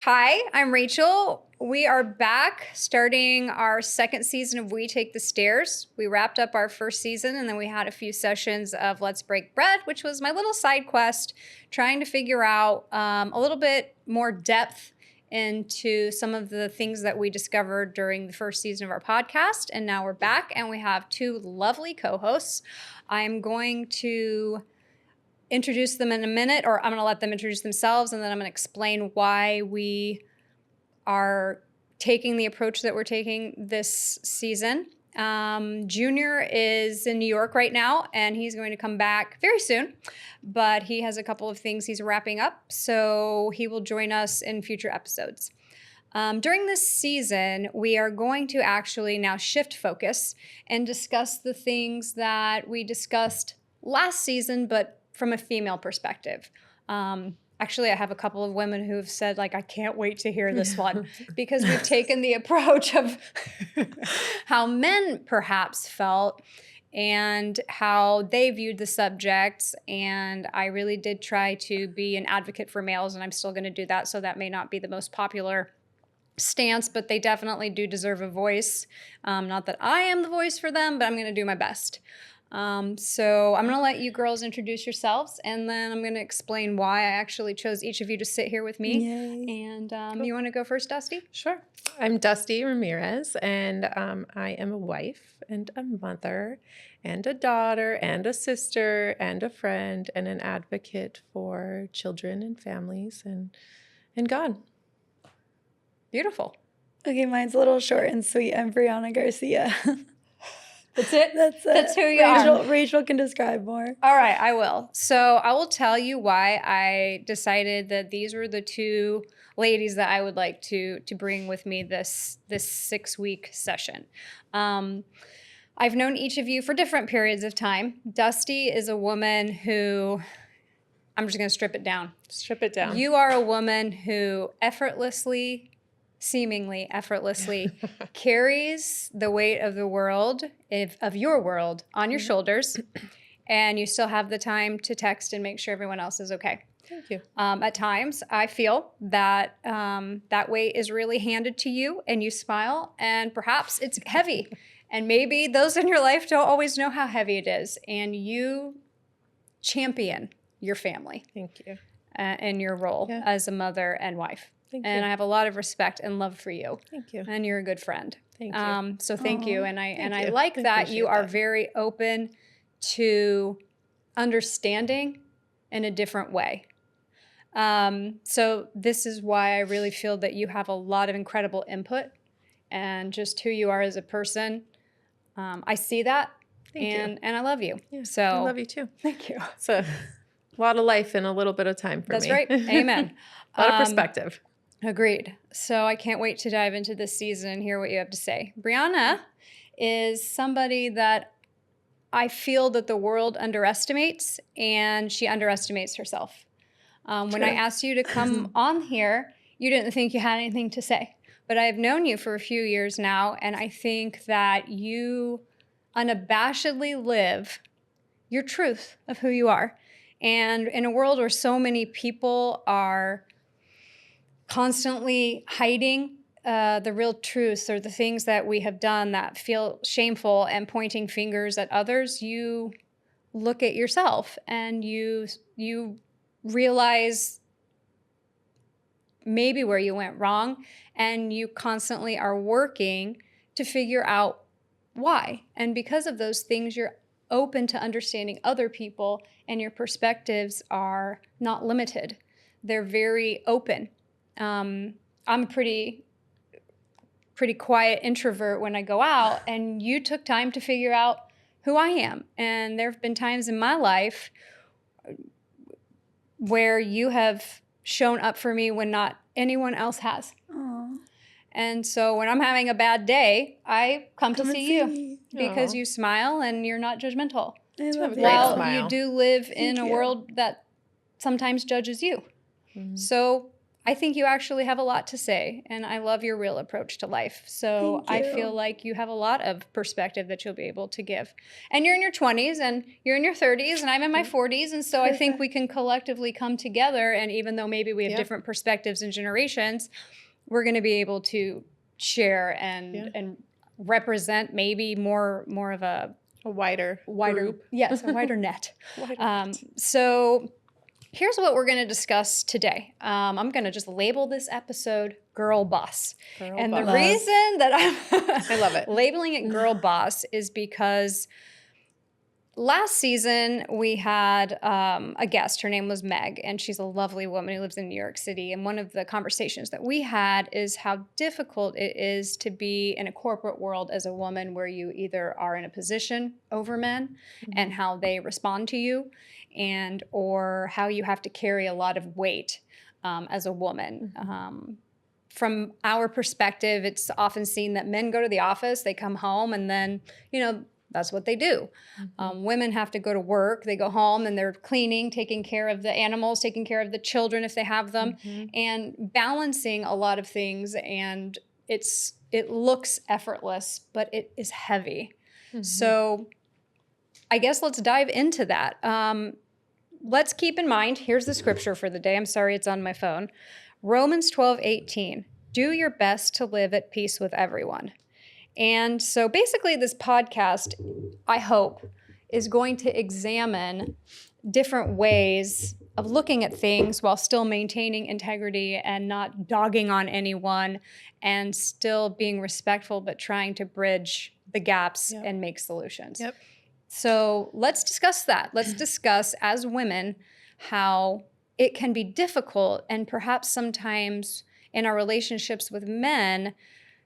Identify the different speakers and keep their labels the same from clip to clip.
Speaker 1: Hi, I'm Rachel. We are back starting our second season of We Take the Stairs. We wrapped up our first season and then we had a few sessions of Let's Break Bread, which was my little side quest, trying to figure out a little bit more depth into some of the things that we discovered during the first season of our podcast. And now we're back and we have two lovely co-hosts. I'm going to introduce them in a minute, or I'm going to let them introduce themselves, and then I'm going to explain why we are taking the approach that we're taking this season. Junior is in New York right now, and he's going to come back very soon, but he has a couple of things he's wrapping up, so he will join us in future episodes. During this season, we are going to actually now shift focus and discuss the things that we discussed last season, but from a female perspective. Actually, I have a couple of women who have said, like, I can't wait to hear this one because we've taken the approach of how men perhaps felt and how they viewed the subjects. And I really did try to be an advocate for males, and I'm still going to do that. So that may not be the most popular stance, but they definitely do deserve a voice. Not that I am the voice for them, but I'm going to do my best. So I'm going to let you girls introduce yourselves, and then I'm going to explain why I actually chose each of you to sit here with me.
Speaker 2: Yay.
Speaker 1: And
Speaker 2: Cool.
Speaker 1: You want to go first, Dusty?
Speaker 3: Sure. I'm Dusty Ramirez, and I am a wife and a mother and a daughter and a sister and a friend and an advocate for children and families and God.
Speaker 1: Beautiful.
Speaker 2: Okay, mine's a little short and sweet. I'm Brianna Garcia.
Speaker 1: That's it?
Speaker 2: That's
Speaker 1: who you are.
Speaker 2: Rachel can describe more.
Speaker 1: All right, I will. So I will tell you why I decided that these were the two ladies that I would like to bring with me this 6-week session. I've known each of you for different periods of time. Dusty is a woman who, I'm just going to strip it down.
Speaker 3: Strip it down.
Speaker 1: You are a woman who seemingly effortlessly carries the weight of the world, of your world, on your shoulders, and you still have the time to text and make sure everyone else is okay.
Speaker 3: Thank you.
Speaker 1: At times, I feel that that weight is really handed to you, and you smile, and perhaps it's heavy. And maybe those in your life don't always know how heavy it is, and you champion your family.
Speaker 3: Thank you.
Speaker 1: In your role as a mother and wife.
Speaker 3: Thank
Speaker 1: and
Speaker 3: you.
Speaker 1: I have a lot of respect and love for you.
Speaker 3: Thank you.
Speaker 1: And you're a good friend.
Speaker 3: Thank you.
Speaker 1: So thank you. And I
Speaker 3: you.
Speaker 1: like
Speaker 3: I
Speaker 1: that
Speaker 3: appreciate
Speaker 1: you are
Speaker 3: that.
Speaker 1: very open to understanding in a different way. So this is why I really feel that you have a lot of incredible input and just who you are as a person. I see that.
Speaker 3: Thank you.
Speaker 1: And I love you.
Speaker 3: Yeah,
Speaker 1: So
Speaker 3: I love you too.
Speaker 1: Thank you.
Speaker 3: So a lot of life in a little bit of time for
Speaker 1: That's
Speaker 3: me.
Speaker 1: right. Amen.
Speaker 3: A lot of perspective.
Speaker 1: Agreed. So I can't wait to dive into this season and hear what you have to say. Brianna is somebody that I feel that the world underestimates, and she underestimates herself. When I asked you to come on here, you didn't think you had anything to say. But I've known you for a few years now, and I think that you unabashedly live your truth of who you are. And in a world where so many people are constantly hiding the real truths or the things that we have done that feel shameful and pointing fingers at others, you look at yourself and you realize maybe where you went wrong, and you constantly are working to figure out why. And because of those things, you're open to understanding other people, and your perspectives are not limited. They're very open. I'm a pretty quiet introvert when I go out, and you took time to figure out who I am. And there have been times in my life where you have shown up for me when not anyone else has.
Speaker 2: Aww.
Speaker 1: And so when I'm having a bad day, I come to see you
Speaker 2: me.
Speaker 1: because
Speaker 3: Aw.
Speaker 1: you smile and you're not judgmental.
Speaker 2: I
Speaker 3: have
Speaker 2: love
Speaker 3: a
Speaker 2: you.
Speaker 3: great
Speaker 1: While
Speaker 3: smile.
Speaker 1: you do live in
Speaker 2: Thank
Speaker 1: a
Speaker 2: you.
Speaker 1: world that sometimes judges you.
Speaker 3: Mhm.
Speaker 1: So I think you actually have a lot to say, and I love your real approach to life. So
Speaker 2: Thank
Speaker 1: I
Speaker 2: you.
Speaker 1: feel like you have a lot of perspective that you'll be able to give. And you're in your 20s and you're in your 30s and I'm in my 40s. And so I think we can collectively come together. And even though maybe we have different perspectives and generations, we're going to be able to share and represent maybe more of a
Speaker 3: wider group.
Speaker 1: Yes, a wider net.
Speaker 3: Wider net.
Speaker 1: So here's what we're going to discuss today. I'm going to just label this episode Girl Boss.
Speaker 3: Girl
Speaker 1: And
Speaker 3: boss.
Speaker 1: the reason that I'm
Speaker 3: I love it.
Speaker 1: labeling it Girl Boss is because last season we had a guest. Her name was Meg, and she's a lovely woman who lives in New York City. And one of the conversations that we had is how difficult it is to be in a corporate world as a woman where you either are in a position over men and how they respond to you, and or how you have to carry a lot of weight as a woman. From our perspective, it's often seen that men go to the office, they come home, and then, that's what they do. Women have to go to work, they go home, and they're cleaning, taking care of the animals, taking care of the children if they have them, and balancing a lot of things. And it looks effortless, but it is heavy. So I guess let's dive into that. Let's keep in mind, here's the scripture for the day. I'm sorry, it's on my phone. Romans 12:18. Do your best to live at peace with everyone. And so basically this podcast, I hope, is going to examine different ways of looking at things while still maintaining integrity and not dogging on anyone and still being respectful, but trying to bridge the gaps and make solutions. So let's discuss that. Let's discuss as women how it can be difficult, and perhaps sometimes in our relationships with men,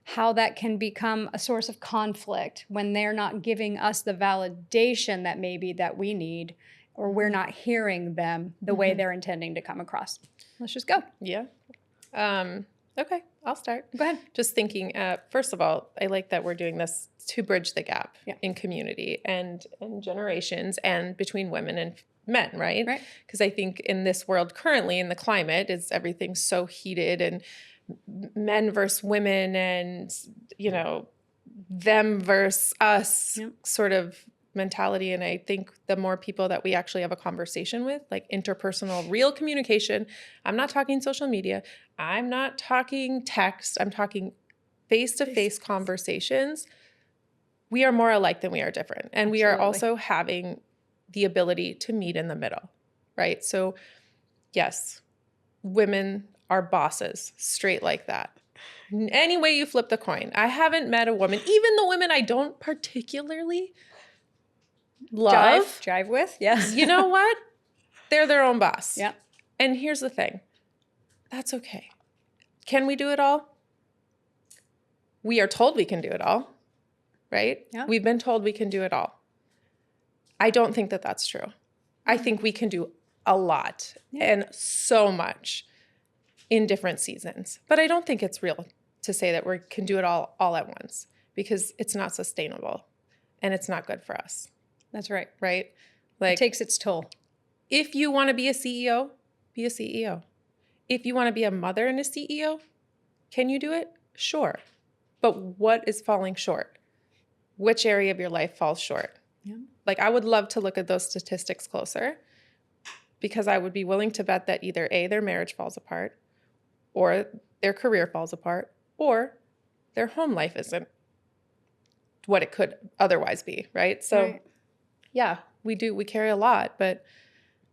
Speaker 1: how that can become a source of conflict when they're not giving us the validation that maybe that we need, or we're not hearing them the way they're intending to come across. Let's just go.
Speaker 3: Yeah. Okay, I'll start.
Speaker 1: Go ahead.
Speaker 3: Just thinking, first of all, I like that we're doing this to bridge the gap in community and generations and between women and men, right?
Speaker 1: Right.
Speaker 3: Because I think in this world currently, in the climate, is everything's so heated, and men versus women, and them versus us sort of mentality. And I think the more people that we actually have a conversation with, like interpersonal, real communication, I'm not talking social media, I'm not talking text, I'm talking face-to-face conversations, we are more alike than we are different. And we are also having the ability to meet in the middle, right? So yes, women are bosses, straight like that. Any way you flip the coin. I haven't met a woman, even the women I don't particularly love.
Speaker 1: Jive with, yes.
Speaker 3: You know what? They're their own boss.
Speaker 1: Yeah.
Speaker 3: And here's the thing. That's okay. Can we do it all? We are told we can do it all, right?
Speaker 1: Yeah.
Speaker 3: We've been told we can do it all. I don't think that that's true. I think we can do a lot and so much in different seasons. But I don't think it's real to say that we can do it all at once, because it's not sustainable and it's not good for us.
Speaker 1: That's right.
Speaker 3: Right? Like,
Speaker 1: It takes its toll.
Speaker 3: if you want to be a CEO, be a CEO. If you want to be a mother and a CEO, can you do it? Sure. But what is falling short? Which area of your life falls short?
Speaker 1: Yeah.
Speaker 3: Like, I would love to look at those statistics closer, because I would be willing to bet that either A, their marriage falls apart, or their career falls apart, or their home life isn't what it could otherwise be, right? So yeah, we carry a lot, but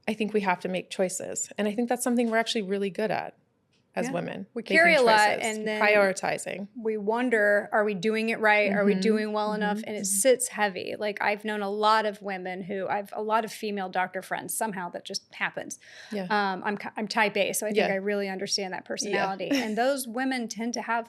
Speaker 3: I think we have to make choices. And I think that's something we're actually really good at as women.
Speaker 1: We carry a lot,
Speaker 3: choices,
Speaker 1: and then
Speaker 3: prioritizing.
Speaker 1: we wonder, are we doing it right? Are we doing well enough? And it sits heavy. Like, I've known a lot of women I've a lot of female doctor friends. Somehow that just happens.
Speaker 3: Yeah.
Speaker 1: I'm type A, so I think I really understand that personality. And those women tend to have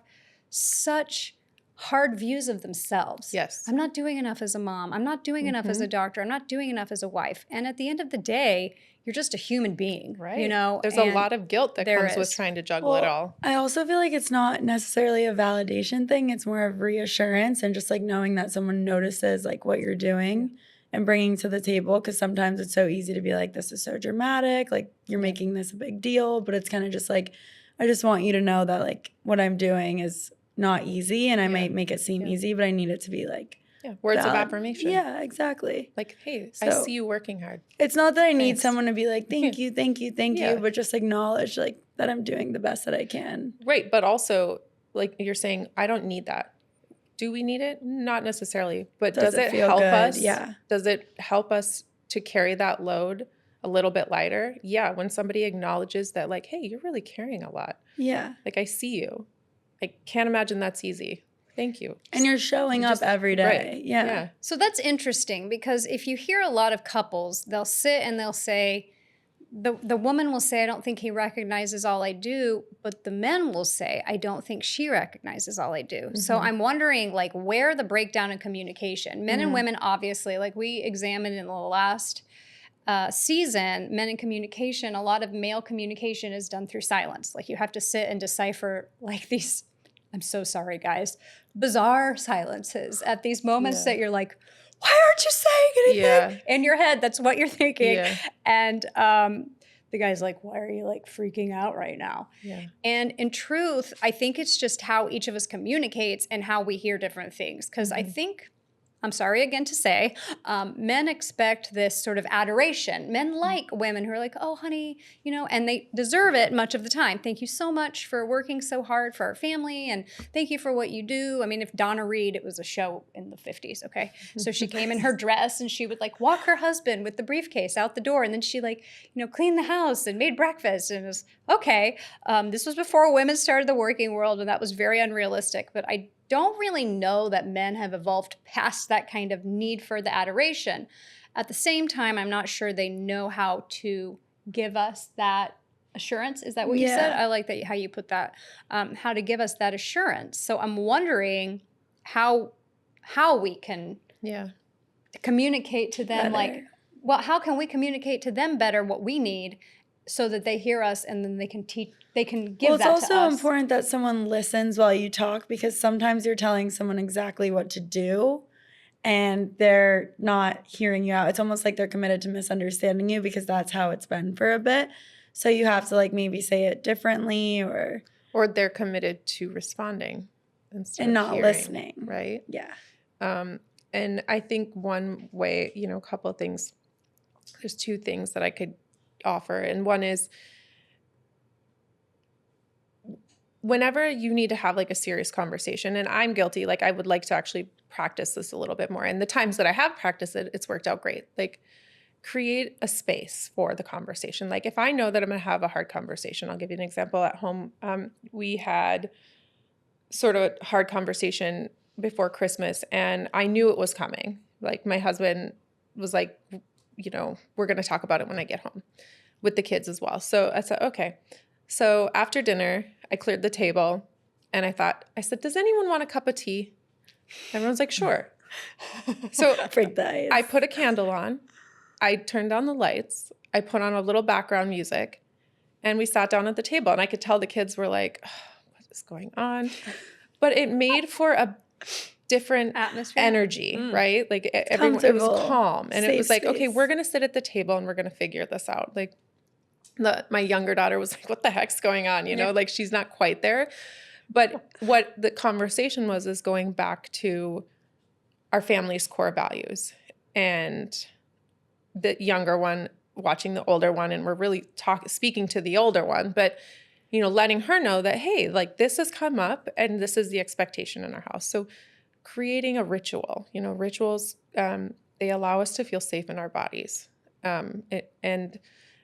Speaker 1: such hard views of themselves.
Speaker 3: Yes.
Speaker 1: I'm not doing enough as a mom. I'm not doing enough as a doctor. I'm not doing enough as a wife. And at the end of the day, you're just a human being,
Speaker 3: Right.
Speaker 1: There's
Speaker 3: a lot of guilt that comes with trying to juggle it all.
Speaker 2: I also feel like it's not necessarily a validation thing. It's more of reassurance and just like knowing that someone notices like what you're doing and bringing to the table. Because sometimes it's so easy to be like, this is so dramatic. Like, you're making this a big deal. But it's kind of just like, I just want you to know that like what I'm doing is not easy, and I might make it seem easy, but I need it to be like
Speaker 3: words of
Speaker 2: valid.
Speaker 3: affirmation.
Speaker 2: Yeah, exactly.
Speaker 3: Like, hey, I see you working hard.
Speaker 2: It's not that I need
Speaker 3: Thanks.
Speaker 2: someone to be like, thank you, but just acknowledge like that I'm doing the best that I can.
Speaker 3: Right. But also, like you're saying, I don't need that. Do we need it? Not necessarily. But does it
Speaker 2: feel
Speaker 3: help
Speaker 2: good?
Speaker 3: us?
Speaker 2: Yeah.
Speaker 3: Does it help us to carry that load a little bit lighter? Yeah. When somebody acknowledges that, like, hey, you're really carrying a lot.
Speaker 2: Yeah.
Speaker 3: Like, I see you. I can't imagine that's easy. Thank you.
Speaker 2: And you're showing up every day.
Speaker 3: Right.
Speaker 2: Yeah.
Speaker 1: So that's interesting because if you hear a lot of couples, they'll sit and they'll say, the woman will say, I don't think he recognizes all I do, but the men will say, I don't think she recognizes all I do. Mm-hmm. So I'm wondering like where the breakdown in communication, men and women, obviously, like we examined in the last season, men in communication, a lot of male communication is done through silence. Like you have to sit and decipher like these, I'm so sorry guys, bizarre silences at these moments that you're like, why aren't you saying anything? In your head, that's what you're thinking. Yeah. And the guy's like, why are you like freaking out right now? Yeah. And in truth, I think it's just how each of us communicates and how we hear different things. Because I think, I'm sorry again to say, men expect this sort of adoration. Men like women who are like, oh, honey, you know, and they deserve it much of the time. Thank you so much for working so hard for our family, and thank you for what you do. I mean, if Donna Reed, it was a show in the 50s, okay? So she came in her dress and she would like walk her husband with the briefcase out the door, and then she like, you know, cleaned the house and made breakfast, and it was, okay. This was before women started the working world, and that was very unrealistic, but I don't really know that men have evolved past that kind of need for the adoration. At the same time, I'm not sure they know how to give us that assurance. Is that what you said? I like that how you put that. How to give us that assurance. So I'm wondering how we can communicate to them like, well, how can we communicate to them better what we need so that they hear us and then they can teach, they can give that to us.
Speaker 2: It's also important that someone listens while you talk, because sometimes you're telling someone exactly what to do and they're not hearing you out. It's almost like they're committed to misunderstanding you because that's how it's been for a bit. So you have to like maybe say it differently, or
Speaker 3: they're committed to responding instead
Speaker 2: and
Speaker 3: of
Speaker 2: not
Speaker 3: hearing,
Speaker 2: listening.
Speaker 3: right?
Speaker 2: Yeah.
Speaker 3: And I think one way, you know, a couple of things, there's two things that I could offer. And one is whenever you need to have like a serious conversation, and I'm guilty, like I would like to actually practice this a little bit more. And the times that I have practiced it, it's worked out great. Like create a space for the conversation. Like if I know that I'm going to have a hard conversation, I'll give you an example at home. We had sort of a hard conversation before Christmas, and I knew it was coming. Like my husband was like, you know, we're going to talk about it when I get home with the kids as well. So I said, okay. So after dinner, I cleared the table and I said, does anyone want a cup of tea? Everyone's like, sure. So I put a candle on. I turned on the lights. I put on a little background music, and we sat down at the table, and I could tell the kids were like, oh, what is going on? But it made for a different atmosphere, energy, right? Like everyone, it was calm, and it was like, okay, we're going to sit at the table and we're going to figure this out. Like my younger daughter was like, what the heck's going on? You know, like she's not quite there. But what the conversation was is going back to our family's core values, and the younger one watching the older one, and we're really speaking to the older one, but you know, letting her know that, hey, like this has come up and this is the expectation in our house. So creating a ritual, you know, rituals, they allow us to feel safe in our bodies. And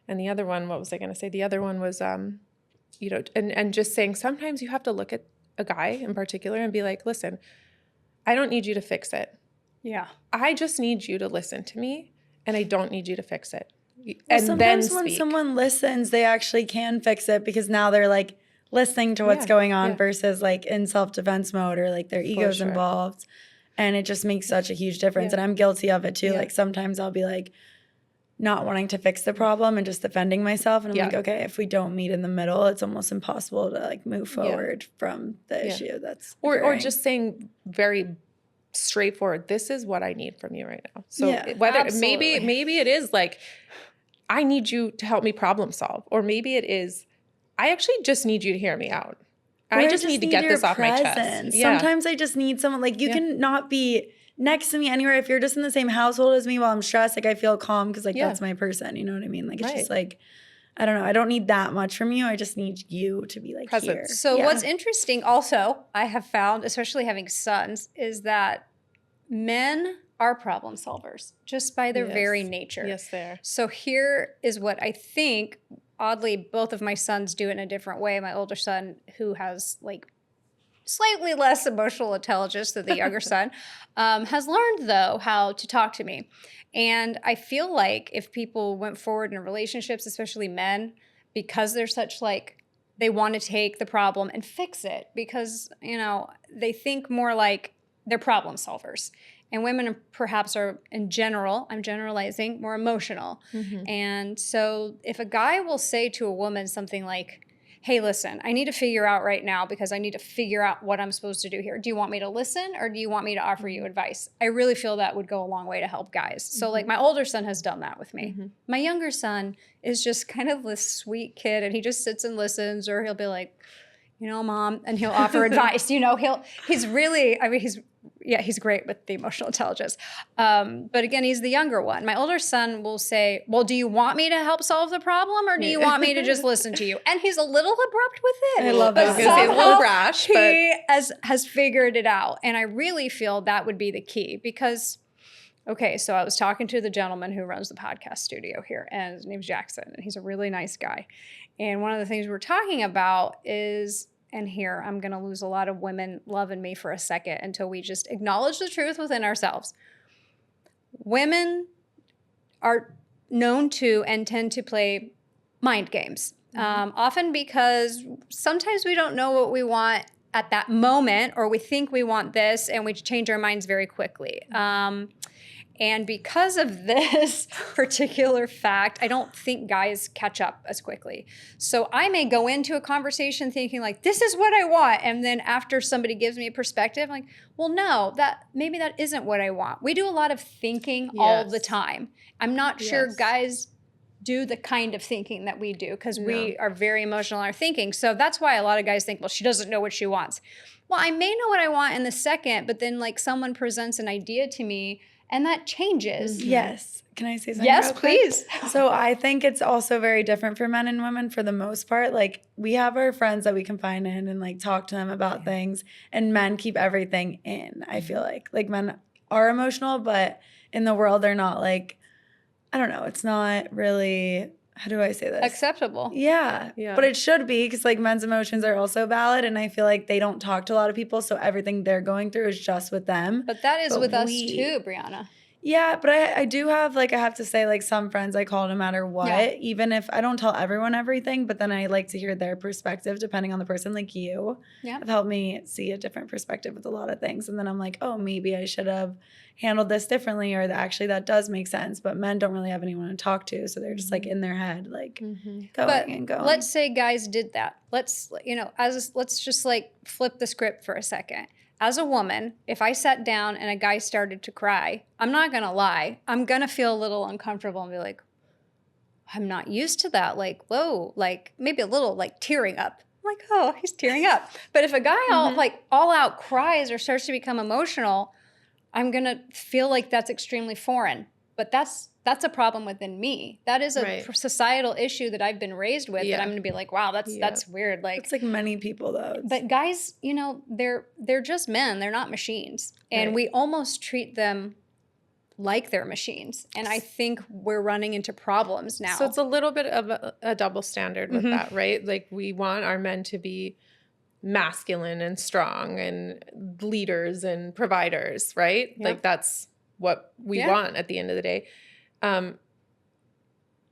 Speaker 3: the other one, what was I going to say? The other one was, you know, and just saying, sometimes you have to look at a guy in particular and be like, listen, I don't need you to fix it. Yeah. I just need you to listen to me, and I don't need you to fix it.
Speaker 2: Well, and sometimes when someone listens, they actually can fix it, because now they're like listening to what's going on versus like in self-defense mode, or like their ego's involved. And it just makes such a huge difference. And I'm guilty of it too. Like sometimes I'll be like not wanting to fix the problem and just defending myself. And I'm like, okay, if we don't meet in the middle, it's almost impossible to like move forward from the issue that's
Speaker 3: or just saying very straightforward, this is what I need from you right now. So whether maybe it is like, I need you to help me problem solve, or maybe it is, I actually just need you to hear me out. I just need to get this off my chest.
Speaker 2: Yeah. Sometimes I just need someone, like, you can not be next to me anywhere. If you're just in the same household as me while I'm stressed, like, I feel calm because, like, that's my person. You know what I mean? Like, it's just like, I don't know. I don't need that much from you. I just need you to be, like, here.
Speaker 1: So what's interesting also, I have found, especially having sons, is that men are problem solvers just by their very nature.
Speaker 3: Yes, they are.
Speaker 1: So here is what I think, oddly, both of my sons do it in a different way. My older son, who has like slightly less emotional intelligence than the younger son, has learned, though, how to talk to me. And I feel like if people went forward in relationships, especially men, because they're such like, they want to take the problem and fix it because, you know, they think more like they're problem solvers. And women perhaps are, in general, I'm generalizing, more emotional. And so if a guy will say to a woman something like, hey, listen, I need to figure out right now because I need to figure out what I'm supposed to do here. Do you want me to listen or do you want me to offer you advice? I really feel that would go a long way to help guys. So like my older son has done that with me. My younger son is just kind of this sweet kid and he just sits and listens, or he'll be like, you know, Mom, and he'll offer advice. You know, he's really, I mean, he's great with the emotional intelligence. But again, he's the younger one. My older son will say, well, do you want me to help solve the problem or do you want me to just listen to you? And he's a little abrupt with it.
Speaker 2: I love that.
Speaker 3: He's a little brash, but
Speaker 1: he has figured it out. And I really feel that would be the key because, okay, so I was talking to the gentleman who runs the podcast studio here, and his name's Jackson, and he's a really nice guy. And one of the things we're talking about is, and here I'm going to lose a lot of women loving me for a second until we just acknowledge the truth within ourselves. Women are known to and tend to play mind games, often because sometimes we don't know what we want at that moment, or we think we want this and we change our minds very quickly. And because of this particular fact, I don't think guys catch up as quickly. So I may go into a conversation thinking like, this is what I want. And then after somebody gives me a perspective, I'm like, well, no, maybe that isn't what I want. We do a lot of thinking all the time. I'm not sure guys do the kind of thinking that we do because we are very emotional in our thinking. So that's why a lot of guys think, well, she doesn't know what she wants. Well, I may know what I want in the second, but then like someone presents an idea to me and that changes.
Speaker 2: Yes. Can I say something?
Speaker 1: Yes, please.
Speaker 2: So I think it's also very different for men and women for the most part. Like we have our friends that we confine in and like talk to them about things, and men keep everything in. I feel like men are emotional, but in the world they're not like, I don't know. It's not really, how do I say this?
Speaker 1: Acceptable.
Speaker 2: Yeah. But it should be because like men's emotions are also valid, and I feel like they don't talk to a lot of people, so everything they're going through is just with them.
Speaker 1: But that is with us too, Brianna.
Speaker 2: Yeah, but I do have like, I have to say like some friends I call no matter what, even if I don't tell everyone everything, but then I like to hear their perspective depending on the person, like you have helped me see a different perspective with a lot of things. And then I'm like, oh, maybe I should have handled this differently, or actually that does make sense. But men don't really have anyone to talk to, so they're just like in their head, like going and going.
Speaker 1: Let's say guys did that. Let's just like flip the script for a second. As a woman, if I sat down and a guy started to cry, I'm not going to lie. I'm going to feel a little uncomfortable and be like, I'm not used to that. Like, whoa, like maybe a little like tearing up. I'm like, oh, he's tearing up. But if a guy all out cries or starts to become emotional, I'm going to feel like that's extremely foreign. But that's a problem within me. That is a societal issue that I've been raised with that I'm going to be like, wow, that's weird. Like,
Speaker 2: it's like many people though.
Speaker 1: But guys, you know, they're just men. They're not machines. And we almost treat them like they're machines. And I think we're running into problems now.
Speaker 3: So it's a little bit of a double standard with that, right? Like we want our men to be masculine and strong and leaders and providers, right? Yep. Like that's what we want at the end of the day.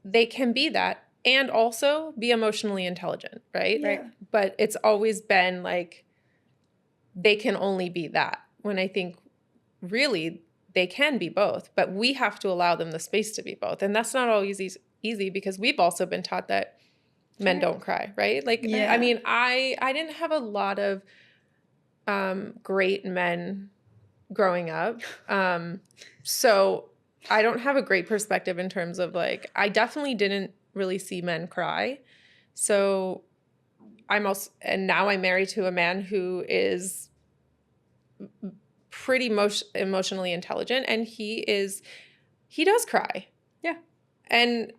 Speaker 3: They can be that and also be emotionally intelligent, right?
Speaker 2: Yeah.
Speaker 3: But it's always been like they can only be that, when I think really they can be both, but we have to allow them the space to be both. And that's not always easy because we've also been taught that men don't cry, right? Like, I mean, I didn't have a lot of great men growing up. So I don't have a great perspective in terms of like, I definitely didn't really see men cry. So now I'm married to a man who is pretty emotionally intelligent, and he does cry.
Speaker 1: Yeah.
Speaker 3: And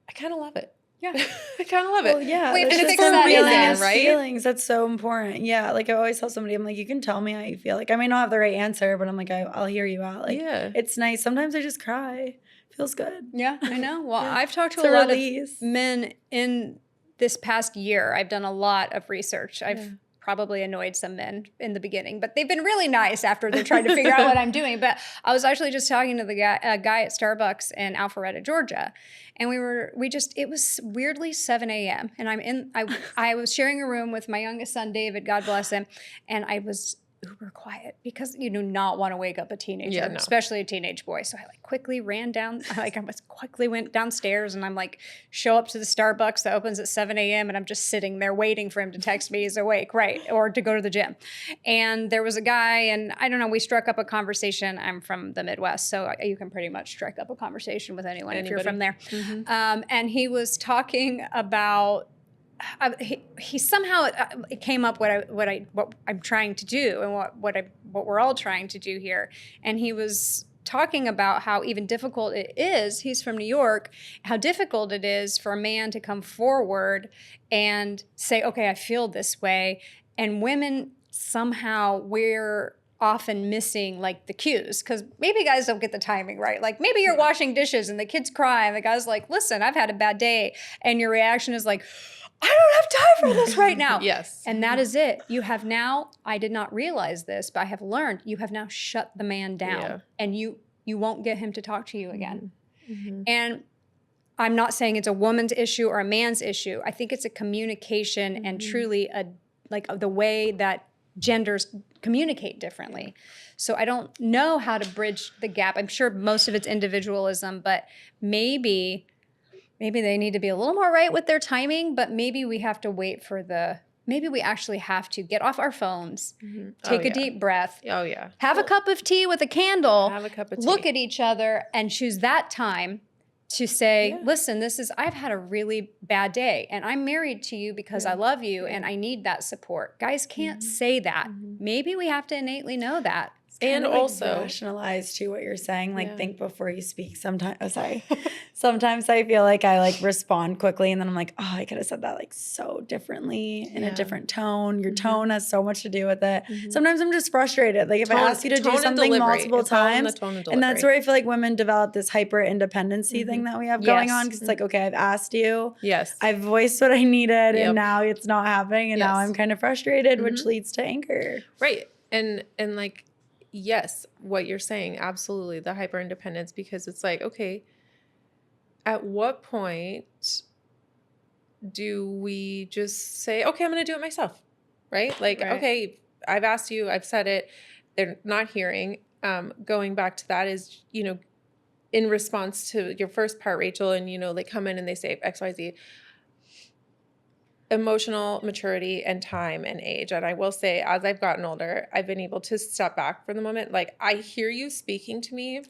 Speaker 3: I kind of love it.
Speaker 1: Yeah.
Speaker 3: I kind of love it.
Speaker 2: Well, yeah.
Speaker 1: We've
Speaker 2: That's
Speaker 1: fixed
Speaker 2: just
Speaker 1: that
Speaker 2: feeling
Speaker 1: in,
Speaker 2: his
Speaker 3: right?
Speaker 2: feelings. That's so important. Yeah. Like I always tell somebody, I'm like, you can tell me how you feel. Like I may not have the right answer, but I'm like, I'll hear you out. Like it's nice. Sometimes I just cry. Feels good.
Speaker 1: Yeah, I know. Well, I've talked to
Speaker 2: It's
Speaker 1: a lot
Speaker 2: release.
Speaker 1: of men in this past year. I've done a lot of research. I've probably annoyed some men in the beginning, but they've been really nice after they're trying to figure out what I'm doing. But I was actually just talking to a guy at Starbucks in Alpharetta, Georgia. And it was weirdly 7 a.m. And I was sharing a room with my youngest son, David, God bless him. And I was uber quiet because you do not want to wake up a teenager, especially a teenage boy. So I quickly went downstairs and I'm like, show up to the Starbucks that opens at 7 a.m. and I'm just sitting there waiting for him to text me he's awake, right? Or to go to the gym. And there was a guy and I don't know, we struck up a conversation. I'm from the Midwest, so you can pretty much strike up a conversation with anyone if you're from there. Mm-hmm. And he was talking about he somehow came up what I'm trying to do and what we're all trying to do here. And he was talking about how even difficult it is. He's from New York. How difficult it is for a man to come forward and say, "Okay, I feel this way." And women somehow we're often missing like the cues because maybe guys don't get the timing right. Like maybe you're washing dishes and the kids cry and the guy's like, "Listen, I've had a bad day," and your reaction is like, I don't have time for this right now.
Speaker 3: Yes.
Speaker 1: And that is it. You have now, I did not realize this, but I have learned you have now shut the man down and you won't get him to talk to you again. Mm-hmm. And I'm not saying it's a woman's issue or a man's issue. I think it's a communication and truly the way that genders communicate differently. So I don't know how to bridge the gap. I'm sure most of it's individualism, but maybe they need to be a little more right with their timing, but maybe we have to wait for maybe we actually have to get off our phones, take a deep breath.
Speaker 3: Oh, yeah.
Speaker 1: Have a cup of tea with a candle.
Speaker 3: Have a cup of tea.
Speaker 1: Look at each other and choose that time to say, listen, I've had a really bad day and I'm married to you because I love you and I need that support. Guys can't say that. Maybe we have to innately know that.
Speaker 2: And also rationalize too what you're saying. Like think before you speak. Sometimes I feel like I respond quickly and then I'm like, oh, I could have said that so differently in a different tone. Your tone has so much to do with it. Sometimes I'm just frustrated. Like if I ask you to do something multiple times, and that's where I feel like women develop this hyper independency thing that we have going on. Because it's like, okay, I've asked you.
Speaker 3: Yes.
Speaker 2: I've voiced what I needed and now it's not happening. And now I'm kind of frustrated, which leads to anger.
Speaker 3: Right. And yes, what you're saying, absolutely, the hyper independence, because it's like, okay, at what point do we just say, okay, I'm going to do it myself, right? Okay, I've asked you, I've said it, they're not hearing. Going back to that is, in response to your first part, Rachel, and, they come in and they say X, Y, Z. Emotional maturity and time and age. And I will say, as I've gotten older, I've been able to step back for the moment. Like, I hear you speaking to me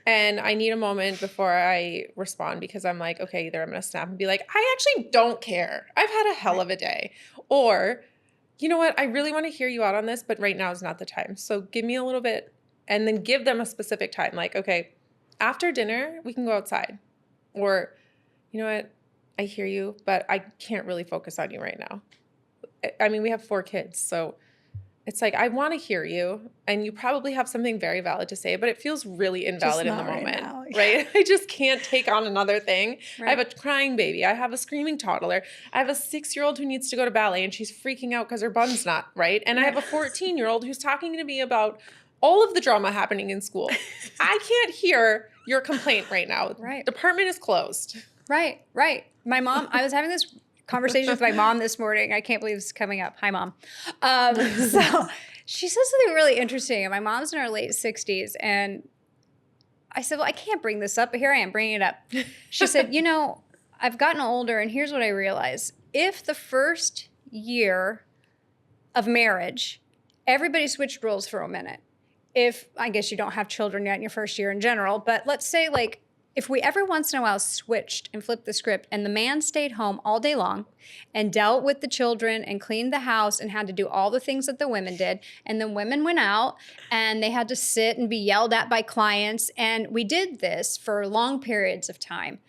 Speaker 3: and I need a moment before I respond because I'm like, okay, either I'm going to snap and be like, I actually don't care. I've had a hell of a day. Or, you know what? I really want to hear you out on this, but right now is not the time. So give me a little bit and then give them a specific time. Like, okay, after dinner, we can go outside. Or, you know what? I hear you, but I can't really focus on you right now. I mean, we have 4 kids, so it's like, I want to hear you, and you probably have something very valid to say, but it feels really invalid in the moment, right? I just can't take on another thing. Right. I have a crying baby. I have a screaming toddler. I have a 6-year-old who needs to go to ballet, and she's freaking out because her bun's not right. And I have a 14-year-old who's talking to me about all of the drama happening in school. I can't hear your complaint right now.
Speaker 1: Right.
Speaker 3: Department is closed.
Speaker 1: Right. My mom, I was having this conversation with my mom this morning. I can't believe this is coming up. Hi, Mom. So she said something really interesting. And my mom's in her late 60s. And I said, well, I can't bring this up, but here I am bringing it up. She said, I've gotten older, and here's what I realized. If the first year of marriage, everybody switched roles for a minute. I guess you don't have children yet in your first year in general, but let's say if we every once in a while switched and flipped the script and the man stayed home all day long and dealt with the children and cleaned the house and had to do all the things that the women did, and then women went out and they had to sit and be yelled at by clients, and we did this for long periods of time.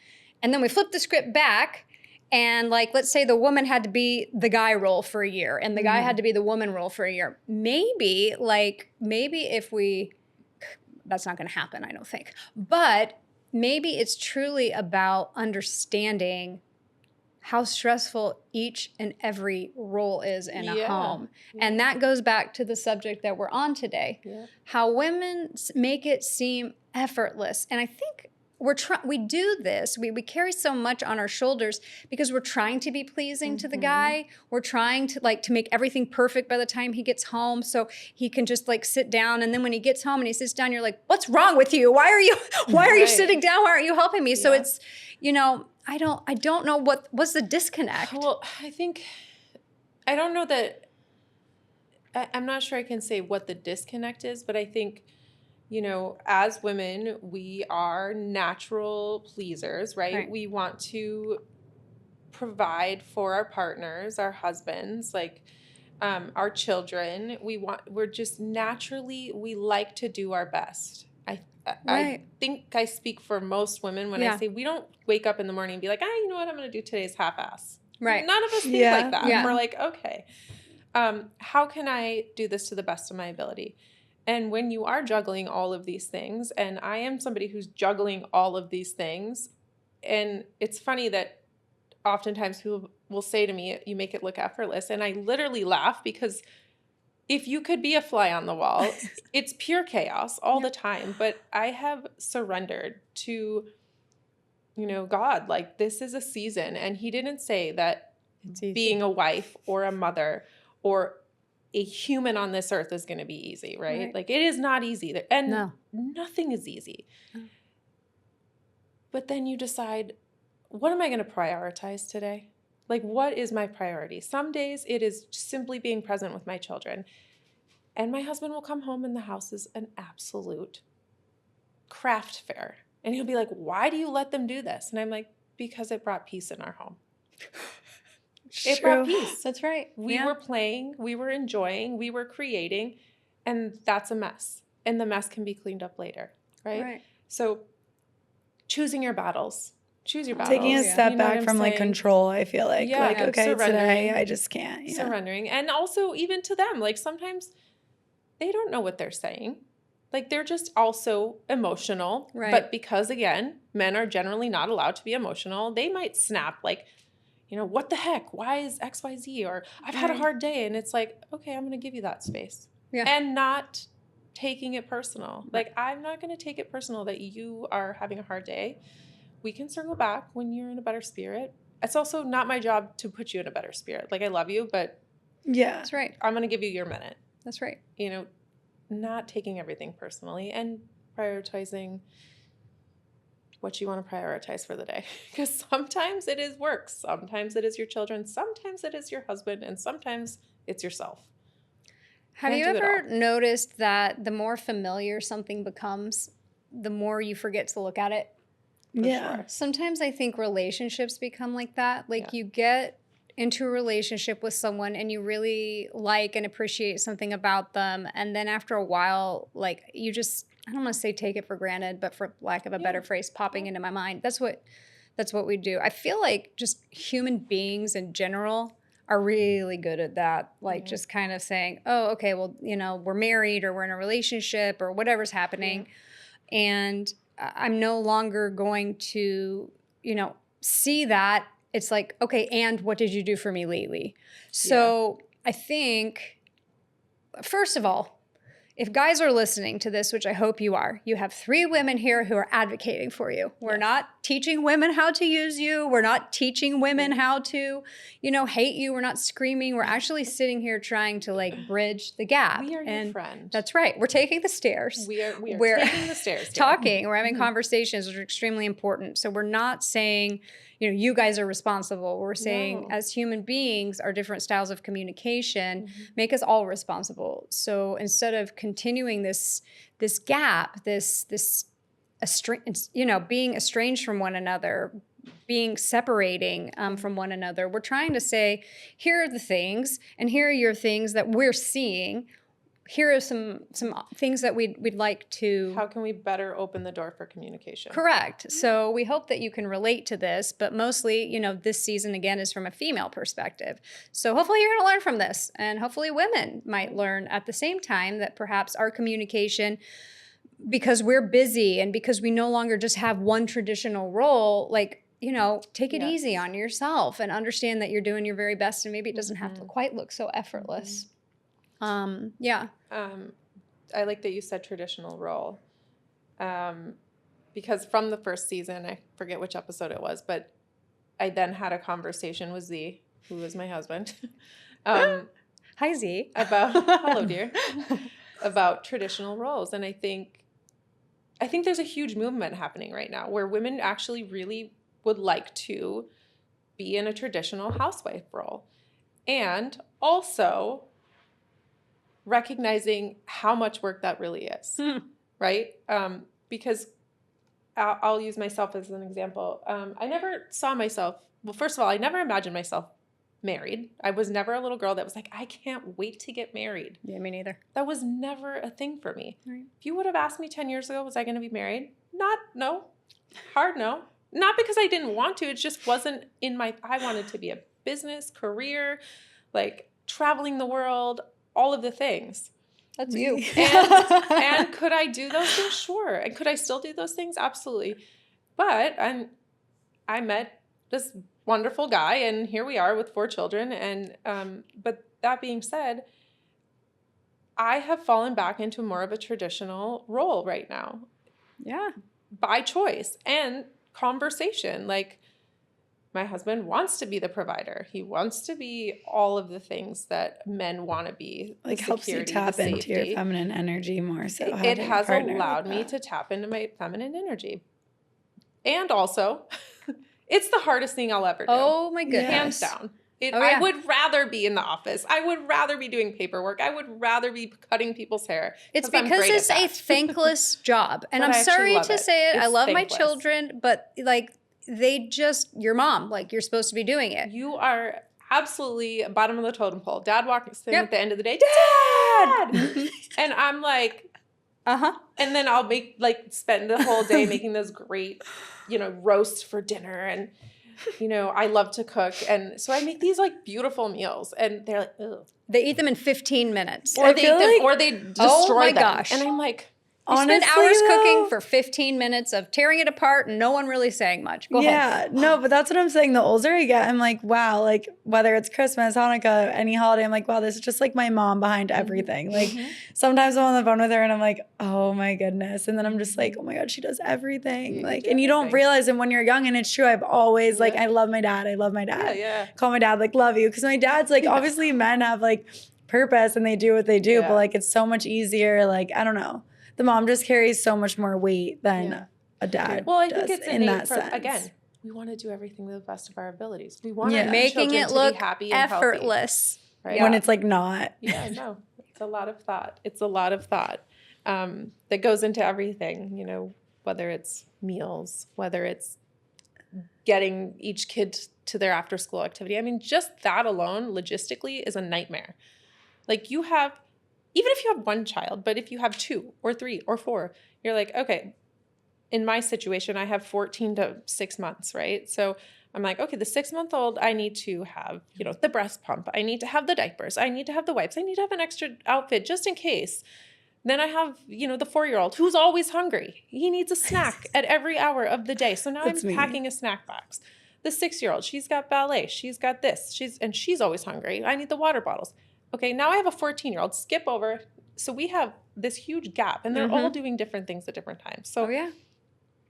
Speaker 1: And then we flipped the script back, and like, let's say the woman had to be the guy role for a year and the guy had to be the woman role for a year. Maybe if we, that's not going to happen, I don't think. But maybe it's truly about understanding how stressful each and every role is in a home. And that goes back to the subject that we're on today, how women make it seem effortless. And I think we do this. We carry so much on our shoulders because we're trying to be pleasing to the guy. We're trying to make everything perfect by the time he gets home, so he can just like sit down. And then when he gets home and he sits down, you're like, "What's wrong with you? Why are you sitting down? Why aren't you helping me?" So it's, I don't know what's the disconnect.
Speaker 3: Well, I don't know that. I'm not sure I can say what the disconnect is, but I think, as women, we are natural pleasers, right? We want to provide for our partners, our husbands, like our children. We're just naturally, we like to do our best. I think I speak for most women when I say we don't wake up in the morning and be like, you know what I'm going to do today is half-ass.
Speaker 1: Right.
Speaker 3: None of us think like that. Yeah. We're like, okay, how can I do this to the best of my ability? And when you are juggling all of these things, and I am somebody who's juggling all of these things, and it's funny that oftentimes people will say to me, "You make it look effortless." And I literally laugh because if you could be a fly on the wall, it's pure chaos all the time. But I have surrendered to, God, like, this is a season. And he didn't say that being a wife or a mother or a human on this earth is going to be easy, right? Like, it is not easy. And nothing is easy. No. But then you decide, what am I going to prioritize today? Like, what is my priority? Some days it is simply being present with my children. And my husband will come home and the house is an absolute craft fair. And he'll be like, "Why do you let them do this?" And I'm like, "Because it brought peace in our home." It brought peace.
Speaker 1: That's right.
Speaker 3: We were playing, we were enjoying, we were creating, and that's a mess. And the mess can be cleaned up later, right? So choosing your battles. Choose your battles.
Speaker 2: Taking a step back from like control, I feel like. Like, okay, today I just can't.
Speaker 3: Surrendering. And also even to them, like sometimes they don't know what they're saying. Like they're just also emotional. Right. But because again, men are generally not allowed to be emotional, they might snap like, what the heck? Why is XYZ? Or I've had a hard day. And it's like, okay, I'm going to give you that space. Yeah. And not taking it personal. Like, I'm not going to take it personal that you are having a hard day. We can circle back when you're in a better spirit. It's also not my job to put you in a better spirit. Like, I love you, but
Speaker 1: that's right.
Speaker 3: I'm going to give you your minute.
Speaker 1: That's right.
Speaker 3: Not taking everything personally and prioritizing what you want to prioritize for the day. Because sometimes it is work. Sometimes it is your children. Sometimes it is your husband. And sometimes it's yourself.
Speaker 1: Have you ever noticed that the more familiar something becomes, the more you forget to look at it?
Speaker 3: For sure.
Speaker 1: Sometimes I think relationships become like that. Like you get into a relationship with someone and you really like and appreciate something about them. And then after a while, like you just, I don't want to say take it for granted, but for lack of a better phrase popping into my mind, that's what we do. I feel like just human beings in general are really good at that. Like just kind of saying, oh, okay, well, we're married or we're in a relationship or whatever's happening. Yeah. And I'm no longer going to, see that. It's like, okay, and what did you do for me lately? So I think, first of all, if guys are listening to this, which I hope you are, you have 3 women here who are advocating for you. We're not teaching women how to use you. We're not teaching women how to, hate you. We're not screaming. We're actually sitting here trying to like bridge the gap.
Speaker 3: We are your friend.
Speaker 1: That's right. We're taking the stairs.
Speaker 3: We're taking the stairs.
Speaker 1: Talking. We're having conversations, which are extremely important. So we're not saying, you guys are responsible. We're saying as human beings, our different styles of communication make us all responsible. So instead of continuing this gap, this being estranged from one another, being separating from one another. We're trying to say, here are the things, and here are your things that we're seeing. Here are some things that we'd like to.
Speaker 3: How can we better open the door for communication?
Speaker 1: Correct. So we hope that you can relate to this, but mostly, this season again is from a female perspective. So hopefully you're going to learn from this, and hopefully women might learn at the same time that perhaps our communication, because we're busy and because we no longer just have one traditional role, take it easy on yourself and understand that you're doing your very best, and maybe it doesn't have to quite look so effortless.
Speaker 3: I like that you said traditional role, because from the first season, I forget which episode it was, but I then had a conversation with Z, who was my husband.
Speaker 1: Hi, Z.
Speaker 3: Hello, dear. About traditional roles. And I think there's a huge movement happening right now where women actually really would like to be in a traditional housewife role. And also recognizing how much work that really is, right? Because I'll use myself as an example. I never saw myself, well, first of all, I never imagined myself married. I was never a little girl that was like, I can't wait to get married.
Speaker 1: Yeah, me neither.
Speaker 3: That was never a thing for me.
Speaker 1: Right.
Speaker 3: If you would have asked me 10 years ago, was I going to be married? No. Hard no. Not because I didn't want to. It just wasn't I wanted to be a business, career, traveling the world, all of the things.
Speaker 1: That's you.
Speaker 3: And could I do those things? Sure. And could I still do those things? Absolutely. But I met this wonderful guy, and here we are with 4 children. And but that being said, I have fallen back into more of a traditional role right now.
Speaker 1: Yeah.
Speaker 3: By choice and conversation. My husband wants to be the provider. He wants to be all of the things that men want to be.
Speaker 2: Helps you tap into your feminine energy more. So
Speaker 3: it has allowed me to tap into my feminine energy. And also, it's the hardest thing I'll ever do.
Speaker 1: Oh my goodness.
Speaker 3: Hands down. I would rather be in the office. I would rather be doing paperwork. I would rather be cutting people's hair.
Speaker 1: It's because it's a thankless job. And I'm sorry to say it. I love my children, but your mom, you're supposed to be doing it.
Speaker 3: You are absolutely bottom of the totem pole. Dad walks in at the end of the day, Dad! And I'm like, And then I'll spend the whole day making those great, roasts for dinner. And, I love to cook. And so I make these beautiful meals, and they're like, ugh.
Speaker 1: They eat them in 15 minutes.
Speaker 3: Or they destroy them.
Speaker 1: Gosh.
Speaker 3: And I'm like,
Speaker 1: you spend hours cooking for 15 minutes of tearing it apart and no one really saying much. Go home.
Speaker 2: No, but that's what I'm saying. The older I get, I'm like, wow, whether it's Christmas, Hanukkah, any holiday, I'm like, wow, this is just my mom behind everything. Sometimes I'm on the phone with her and I'm like, oh my goodness. And then I'm just like, oh my God, she does everything. And you don't realize it when you're young. And it's true. I've always I love my dad. I love my dad.
Speaker 3: Yeah.
Speaker 2: Call my dad love you. Because my dad's obviously men have purpose and they do what they do, but it's so much easier. I don't know. The mom just carries so much more weight than a dad.
Speaker 3: Well, I think it's
Speaker 2: in that sense.
Speaker 3: Again, we want to do everything to the best of our abilities. We want our
Speaker 1: making
Speaker 3: children
Speaker 1: it
Speaker 3: to
Speaker 1: look
Speaker 3: be happy and
Speaker 1: effortless.
Speaker 3: Healthy, right?
Speaker 2: When it's not.
Speaker 3: Yeah, no. It's a lot of thought. It's a lot of thought that goes into everything, whether it's meals, whether it's getting each kid to their after school activity. I mean, just that alone, logistically, is a nightmare. Even if you have one child, but if you have 2 or 3 or 4, you're like, okay, in my situation, I have 14 to 6 months, right? So I'm like, okay, the 6-month-old, I need to have, the breast pump. I need to have the diapers. I need to have the wipes. I need to have an extra outfit just in case. Then I have, the 4-year-old who's always hungry. He needs a snack at every hour of the day. So now I'm packing a snack box. The 6-year-old, she's got ballet. She's got this. She's always hungry. I need the water bottles. Okay, now I have a 14-year-old. Skip over. So we have this huge gap, and they're all doing different things at different times. So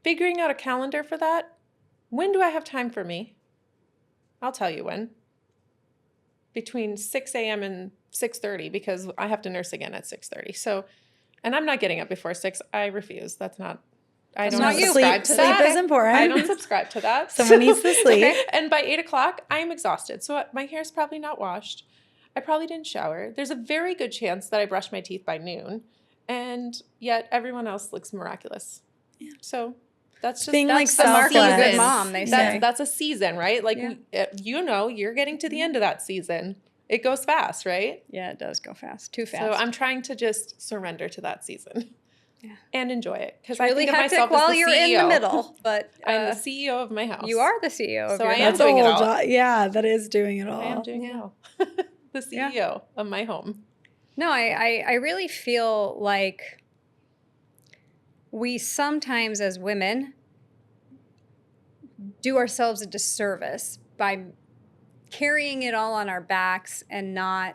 Speaker 3: figuring out a calendar for that. When do I have time for me? I'll tell you when. Between 6 a.m. and 6:30, because I have to nurse again at 6:30. So, and I'm not getting up before 6. I refuse. I don't subscribe to that.
Speaker 2: Sleep is important.
Speaker 3: I don't subscribe to that.
Speaker 2: Someone needs to sleep.
Speaker 3: And by 8 o'clock, I'm exhausted. So my hair's probably not washed. I probably didn't shower. There's a very good chance that I brushed my teeth by noon. And yet everyone else looks miraculous. So that's just
Speaker 2: being like
Speaker 1: the mark of a good
Speaker 2: selfless.
Speaker 1: mom, they say.
Speaker 3: That's a season, right? Like, you're getting to the end of that season. It goes fast, right?
Speaker 1: Yeah, it does go fast. Too fast.
Speaker 3: So I'm trying to just surrender to that season and enjoy it. Because I
Speaker 1: really
Speaker 3: think of
Speaker 1: hectic
Speaker 3: myself
Speaker 1: while
Speaker 3: as the
Speaker 1: you're
Speaker 3: CEO.
Speaker 1: in the middle. But
Speaker 3: I'm the CEO of my house.
Speaker 1: you are the CEO of
Speaker 3: So
Speaker 1: your
Speaker 3: I am
Speaker 1: house.
Speaker 2: That's a
Speaker 3: doing it
Speaker 2: whole
Speaker 3: all.
Speaker 2: job. Yeah, that is doing it all.
Speaker 3: I am doing it all. The CEO of my home.
Speaker 1: No, I really feel like we sometimes as women do ourselves a disservice by carrying it all on our backs and not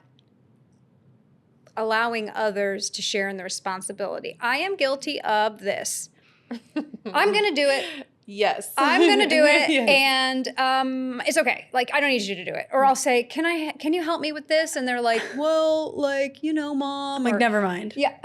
Speaker 1: allowing others to share in the responsibility. I am guilty of this. I'm going to do it.
Speaker 3: Yes.
Speaker 1: I'm going to do it.
Speaker 3: Yes.
Speaker 1: And it's okay. Like, I don't need you to do it. Or I'll say, can you help me with this? And they're like, well, like, Mom.
Speaker 2: I'm like, never mind.
Speaker 1: Yeah,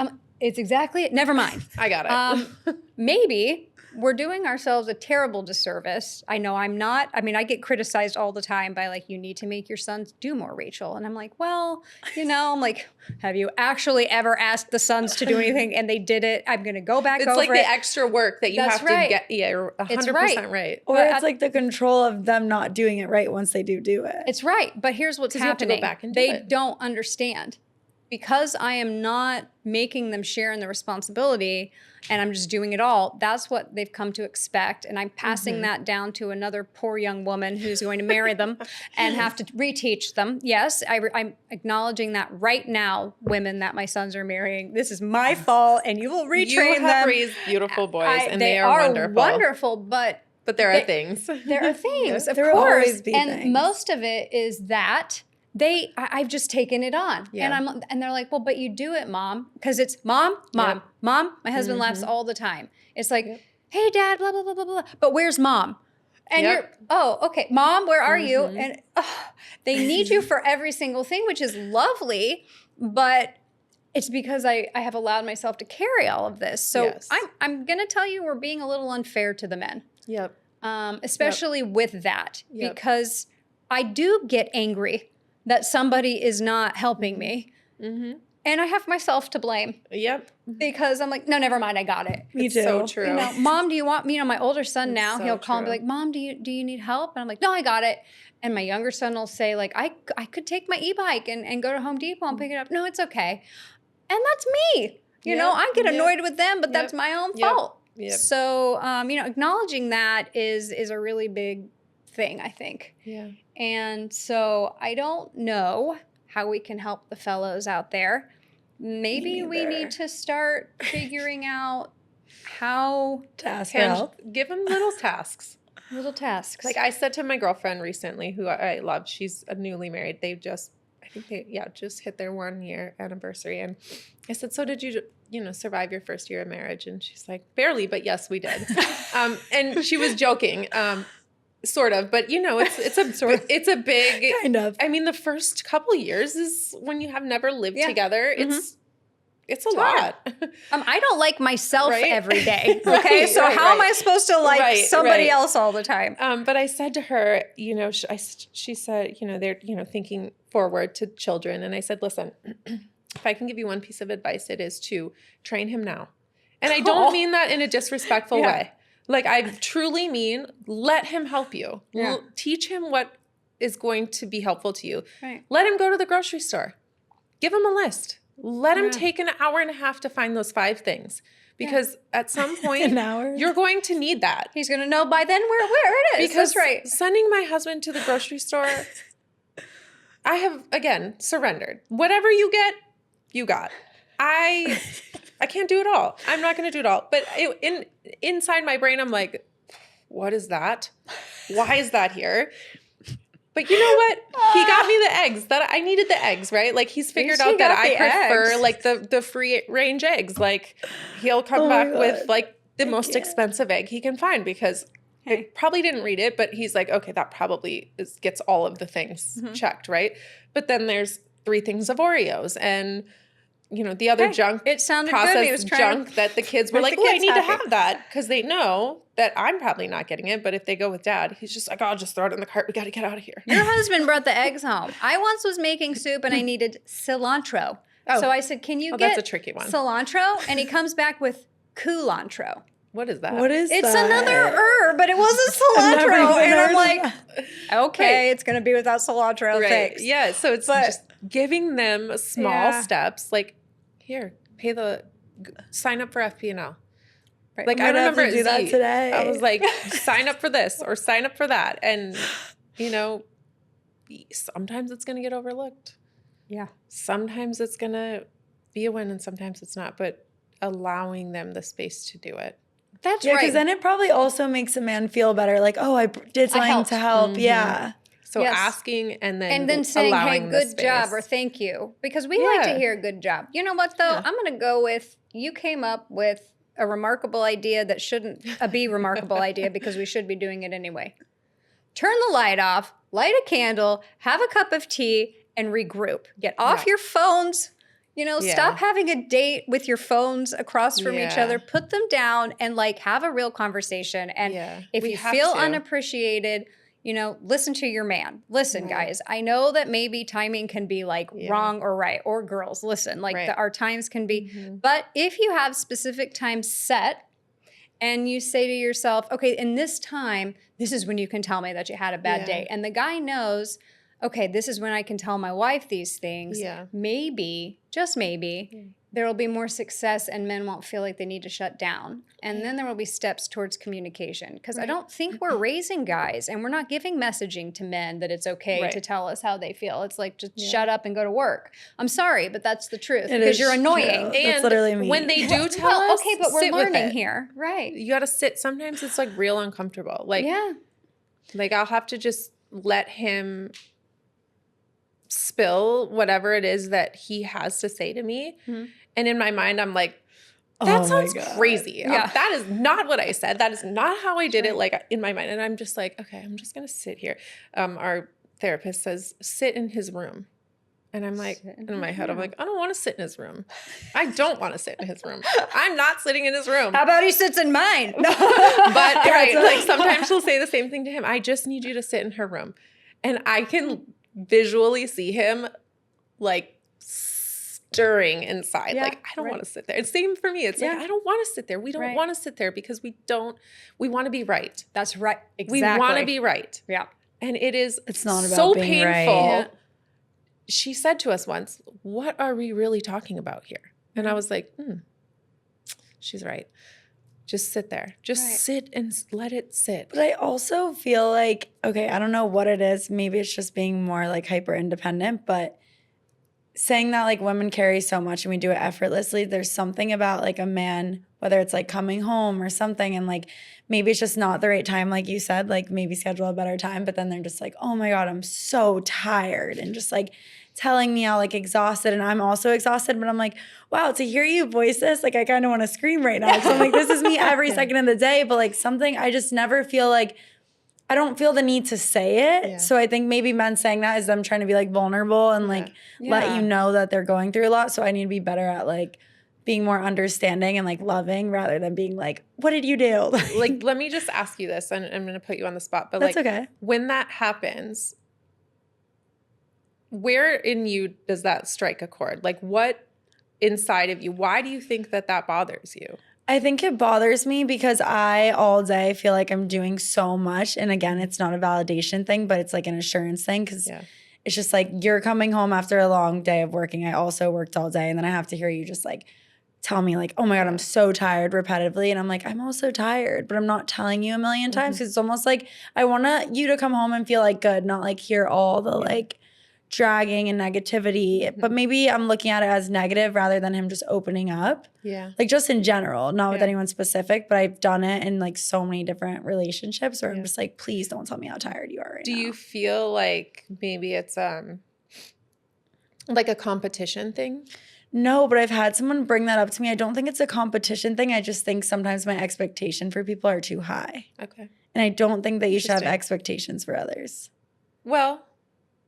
Speaker 1: it's exactly it. Never mind.
Speaker 3: I got it.
Speaker 1: Maybe we're doing ourselves a terrible disservice. I know I'm not. I mean, I get criticized all the time by like, you need to make your sons do more, Rachel. And I'm like, well, I'm like, have you actually ever asked the sons to do anything? And they did it. I'm going to go back over it.
Speaker 3: It's like the extra work that you
Speaker 1: That's
Speaker 3: have
Speaker 1: right.
Speaker 3: to get. Yeah, you're 100% right.
Speaker 2: Or it's like the control of them not doing it right once they do it.
Speaker 1: It's right. But here's what's
Speaker 3: 'Cause you have to
Speaker 1: happening.
Speaker 3: go back and do
Speaker 1: They
Speaker 3: it.
Speaker 1: don't understand. Because I am not making them share in the responsibility and I'm just doing it all, that's what they've come to expect. And I'm passing that down to another poor young woman who's going to marry them and have to reteach them. Yes, I'm acknowledging that right now, women that my sons are marrying. This is my fault and you will retrain them.
Speaker 3: You have raised beautiful boys and they are wonderful.
Speaker 1: Wonderful, but
Speaker 3: there are things.
Speaker 1: There are things, of
Speaker 2: There will
Speaker 1: course.
Speaker 2: always be
Speaker 1: and
Speaker 2: things.
Speaker 1: most of it is that I've just taken it on.
Speaker 3: Yeah.
Speaker 1: And they're like, well, but you do it, Mom. Because it's Mom. My husband laughs all the time. It's like, hey, Dad, blah, blah, blah, blah, blah. But where's Mom? And you're, okay, Mom, where are you? And they need you for every single thing, which is lovely. But it's because I have allowed myself to carry all of this. So I'm going to tell you, we're being a little unfair to the men.
Speaker 3: Yep.
Speaker 1: Especially with that. Because I do get angry that somebody is not helping me. Mm-hmm. And I have myself to blame.
Speaker 3: Yep.
Speaker 1: Because I'm like, no, never mind, I got it.
Speaker 2: Me too.
Speaker 3: So true.
Speaker 1: Mom, do you want me? My older son now,
Speaker 3: so
Speaker 1: he'll call and be
Speaker 3: true.
Speaker 1: like, Mom, do you need help? And I'm like, no, I got it. And my younger son will say like, I could take my e-bike and go to Home Depot and pick it up. No, it's okay. And that's me. I get annoyed with them, but that's my own fault.
Speaker 3: Yep.
Speaker 1: So, acknowledging that is a really big thing, I think.
Speaker 3: Yeah.
Speaker 1: And so I don't know how we can help the fellows out there. Maybe we need to start figuring out how
Speaker 2: to ask for help.
Speaker 3: Give them little tasks.
Speaker 1: Little tasks.
Speaker 3: Like I said to my girlfriend recently, who I love, she's a newly married. They've just hit their 1 year anniversary. And I said, so did you, survive your first year of marriage? And she's like, barely, but yes, we did. And she was joking. Sort of, but it's a big
Speaker 2: kind of.
Speaker 3: I mean, the first couple years is when you have never lived together. It's a lot.
Speaker 1: I don't like myself every day.
Speaker 3: Right,
Speaker 1: Okay, so how am I supposed to like somebody else all the time?
Speaker 3: But I said to her, she said, they're thinking forward to children, and I said, listen, if I can give you one piece of advice, it is to train him now, and I don't mean that in a disrespectful way. Like, I truly mean, let him help you.
Speaker 1: Yeah.
Speaker 3: Teach him what is going to be helpful to you.
Speaker 1: Right.
Speaker 3: Let him go to the grocery store. Give him a list. Let him take an hour and a half to find those 5 things. Because at some point,
Speaker 2: An hour?
Speaker 3: you're going to need that.
Speaker 1: He's going to know by then where it is.
Speaker 3: Because
Speaker 1: That's right.
Speaker 3: sending my husband to the grocery store, I have, again, surrendered. Whatever you get, you got. I can't do it all. I'm not going to do it all. But inside my brain, I'm like, what is that? Why is that here? But you know what? He got me the eggs. That I needed the eggs, right? Like he's figured out that I prefer
Speaker 1: eggs.
Speaker 3: like the free range eggs. Like he'll come back with like the most expensive egg he can find because he probably didn't read it, but he's like, okay, that probably gets all of the things checked, right? But then there's 3 things of Oreos and the other junk,
Speaker 1: it sounded
Speaker 3: processed
Speaker 1: good. He was
Speaker 3: junk that the kids were like, oh, I need to have that because they know that I'm probably not getting it. But if they go with Dad, he's just like, oh, I'll just throw it in the cart. We got to get out of here.
Speaker 1: Your husband brought the eggs home. I once was making soup and I needed cilantro.
Speaker 3: Oh.
Speaker 1: So I said, can you get
Speaker 3: that's a tricky one.
Speaker 1: cilantro? And he comes back with culantro.
Speaker 3: what is that?
Speaker 2: What is
Speaker 1: It's
Speaker 2: that?
Speaker 1: another herb, but it wasn't cilantro. And I'm like, okay, it's going to be without cilantro.
Speaker 3: Right.
Speaker 1: Thanks.
Speaker 3: Yeah. So it's just giving them small steps. Like, here, sign up for FP&L.
Speaker 1: Right.
Speaker 3: Like,
Speaker 2: I
Speaker 3: remember
Speaker 2: have to do that today.
Speaker 3: I was like, sign up for this or sign up for that. And, you know, sometimes it's going to get overlooked.
Speaker 1: Yeah.
Speaker 3: Sometimes it's going to be a win and sometimes it's not. But allowing them the space to do it.
Speaker 1: That's
Speaker 2: Yeah,
Speaker 1: right.
Speaker 2: because then it probably also makes a man feel better. Like, oh, I did something to help. Mm-hmm. Yeah.
Speaker 3: So asking and then
Speaker 1: saying, hey,
Speaker 3: allowing
Speaker 1: good job or thank you. Because we like to hear good job. You know what, though? Yeah. I'm going to go with, you came up with a remarkable idea that shouldn't be a remarkable idea because we should be doing it anyway. Turn the light off, light a candle, have a cup of tea, and regroup. Get off your phones. You know, stop having a date with your phones across from each other. Put them down and like have a real conversation. And if you feel unappreciated, you know, listen to your man. Listen, guys, I know that maybe timing can be like wrong or right, or girls, listen, like our times can be. But if you have specific times set and you say to yourself, okay, in this time, this is when you can tell me that you had a bad day. And the guy knows, okay, this is when I can tell my wife these things. Maybe, just maybe, there will be more success and men won't feel like they need to shut down. And then there will be steps towards communication. Because I don't think we're raising guys and we're not giving messaging to men that it's okay to tell us how they feel. It's like, just shut up and go to work. I'm sorry, but that's the truth. Because you're annoying.
Speaker 2: True. That's literally me.
Speaker 3: When they do tell us,
Speaker 1: okay, but we're learning here. Right.
Speaker 3: You got to sit. Sometimes it's like real uncomfortable. Like, like I'll have to just let him spill whatever it is that he has to say to me. And in my mind, I'm like, that sounds crazy. That is not what I said. That is not how I did it. Like in my mind. And I'm just like, okay, I'm just going to sit here. Our therapist says, sit in his room. And I'm like, in my head, I'm like, I don't want to sit in his room. I don't want to sit in his room. I'm not sitting in his room.
Speaker 1: How about he sits in mine?
Speaker 3: But like sometimes she'll say the same thing to him. I just need you to sit in her room. And I can visually see him like stirring inside. Like, I don't want to sit there. It's same for me. It's like, I don't want to sit there. We don't want to sit there because we want to be right.
Speaker 1: That's right. Exactly.
Speaker 3: We want to be right.
Speaker 1: Yeah.
Speaker 3: And it's
Speaker 2: not about
Speaker 3: so
Speaker 2: being
Speaker 3: painful.
Speaker 2: Right.
Speaker 3: She said to us once, what are we really talking about here? And I was like, she's right. Just sit there. Just sit and let it sit.
Speaker 2: But I also feel like, okay, I don't know what it is. Maybe it's just being more like hyper independent, but saying that like women carry so much and we do it effortlessly, there's something about like a man, whether it's like coming home or something, and like maybe it's just not the right time, like you said, like maybe schedule a better time, but then they're just like, oh my God, I'm so tired, and just like telling me how like exhausted, and I'm also exhausted, but I'm like, wow, to hear you voice this, like I kind of want to scream right now. So I'm like, this is me every second of the day, but like something I just never feel like, I don't feel the need to say it. So I think maybe men saying that is them trying to be like vulnerable and like let you know that they're going through a lot. So I need to be better at like being more understanding and like loving rather than being like, what did you do?
Speaker 3: Like, let me just ask you this, and I'm going to put you on the spot, but
Speaker 2: that's
Speaker 3: like,
Speaker 2: okay.
Speaker 3: When that happens, where in you does that strike a chord? Like, what inside of you, why do you think that bothers you?
Speaker 2: I think it bothers me because I all day feel like I'm doing so much. And again, it's not a validation thing, but it's like an assurance thing, because it's just like you're coming home after a long day of working. I also worked all day, and then I have to hear you just like tell me like, oh my God, I'm so tired repetitively. And I'm like, I'm also tired, but I'm not telling you a million times, because it's almost like I want you to come home and feel like good, not like hear all the like dragging and negativity. But maybe I'm looking at it as negative rather than him just opening up. Like just in general, not with anyone specific, but I've done it in like so many different relationships where I'm just like, please don't tell me how tired you are right now.
Speaker 3: Do you feel like maybe it's like a competition thing?
Speaker 2: No, but I've had someone bring that up to me. I don't think it's a competition thing. I just think sometimes my expectation for people are too high.
Speaker 3: Okay.
Speaker 2: And I don't think that you should have expectations for others.
Speaker 3: Well,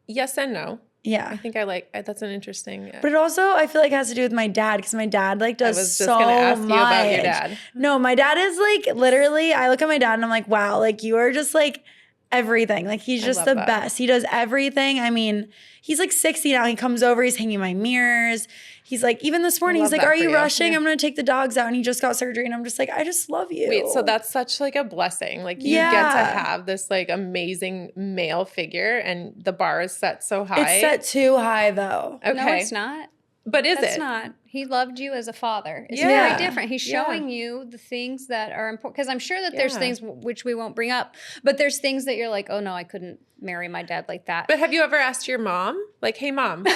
Speaker 3: yes and no.
Speaker 2: Yeah.
Speaker 3: I think that's an interesting.
Speaker 2: But it also, I feel like has to do with my dad, because my dad like does so much. I was just
Speaker 3: going to ask you about your dad.
Speaker 2: No, my dad is like literally, I look at my dad and I'm like, wow, like you are just like everything. Like, he's just the best. He does everything. I mean, he's like 60 now. He comes over, he's hanging my mirrors. He's like, even this morning, he's like, are you rushing? I'm going to take the dogs out. And he just got surgery. And I'm just like, I just love you.
Speaker 3: Wait, so that's such like a blessing. Like, you get to have this like amazing male figure, and the bar is set so high.
Speaker 2: It's set too high though.
Speaker 1: Okay. No, it's not.
Speaker 3: But is it?
Speaker 1: It's not. He loved you as a father. It's very different. He's showing you the things that are important. Because I'm sure that there's things which we won't bring up. But there's things that you're like, oh, no, I couldn't marry my dad like that.
Speaker 3: But have you ever asked your mom? Like, hey, mom.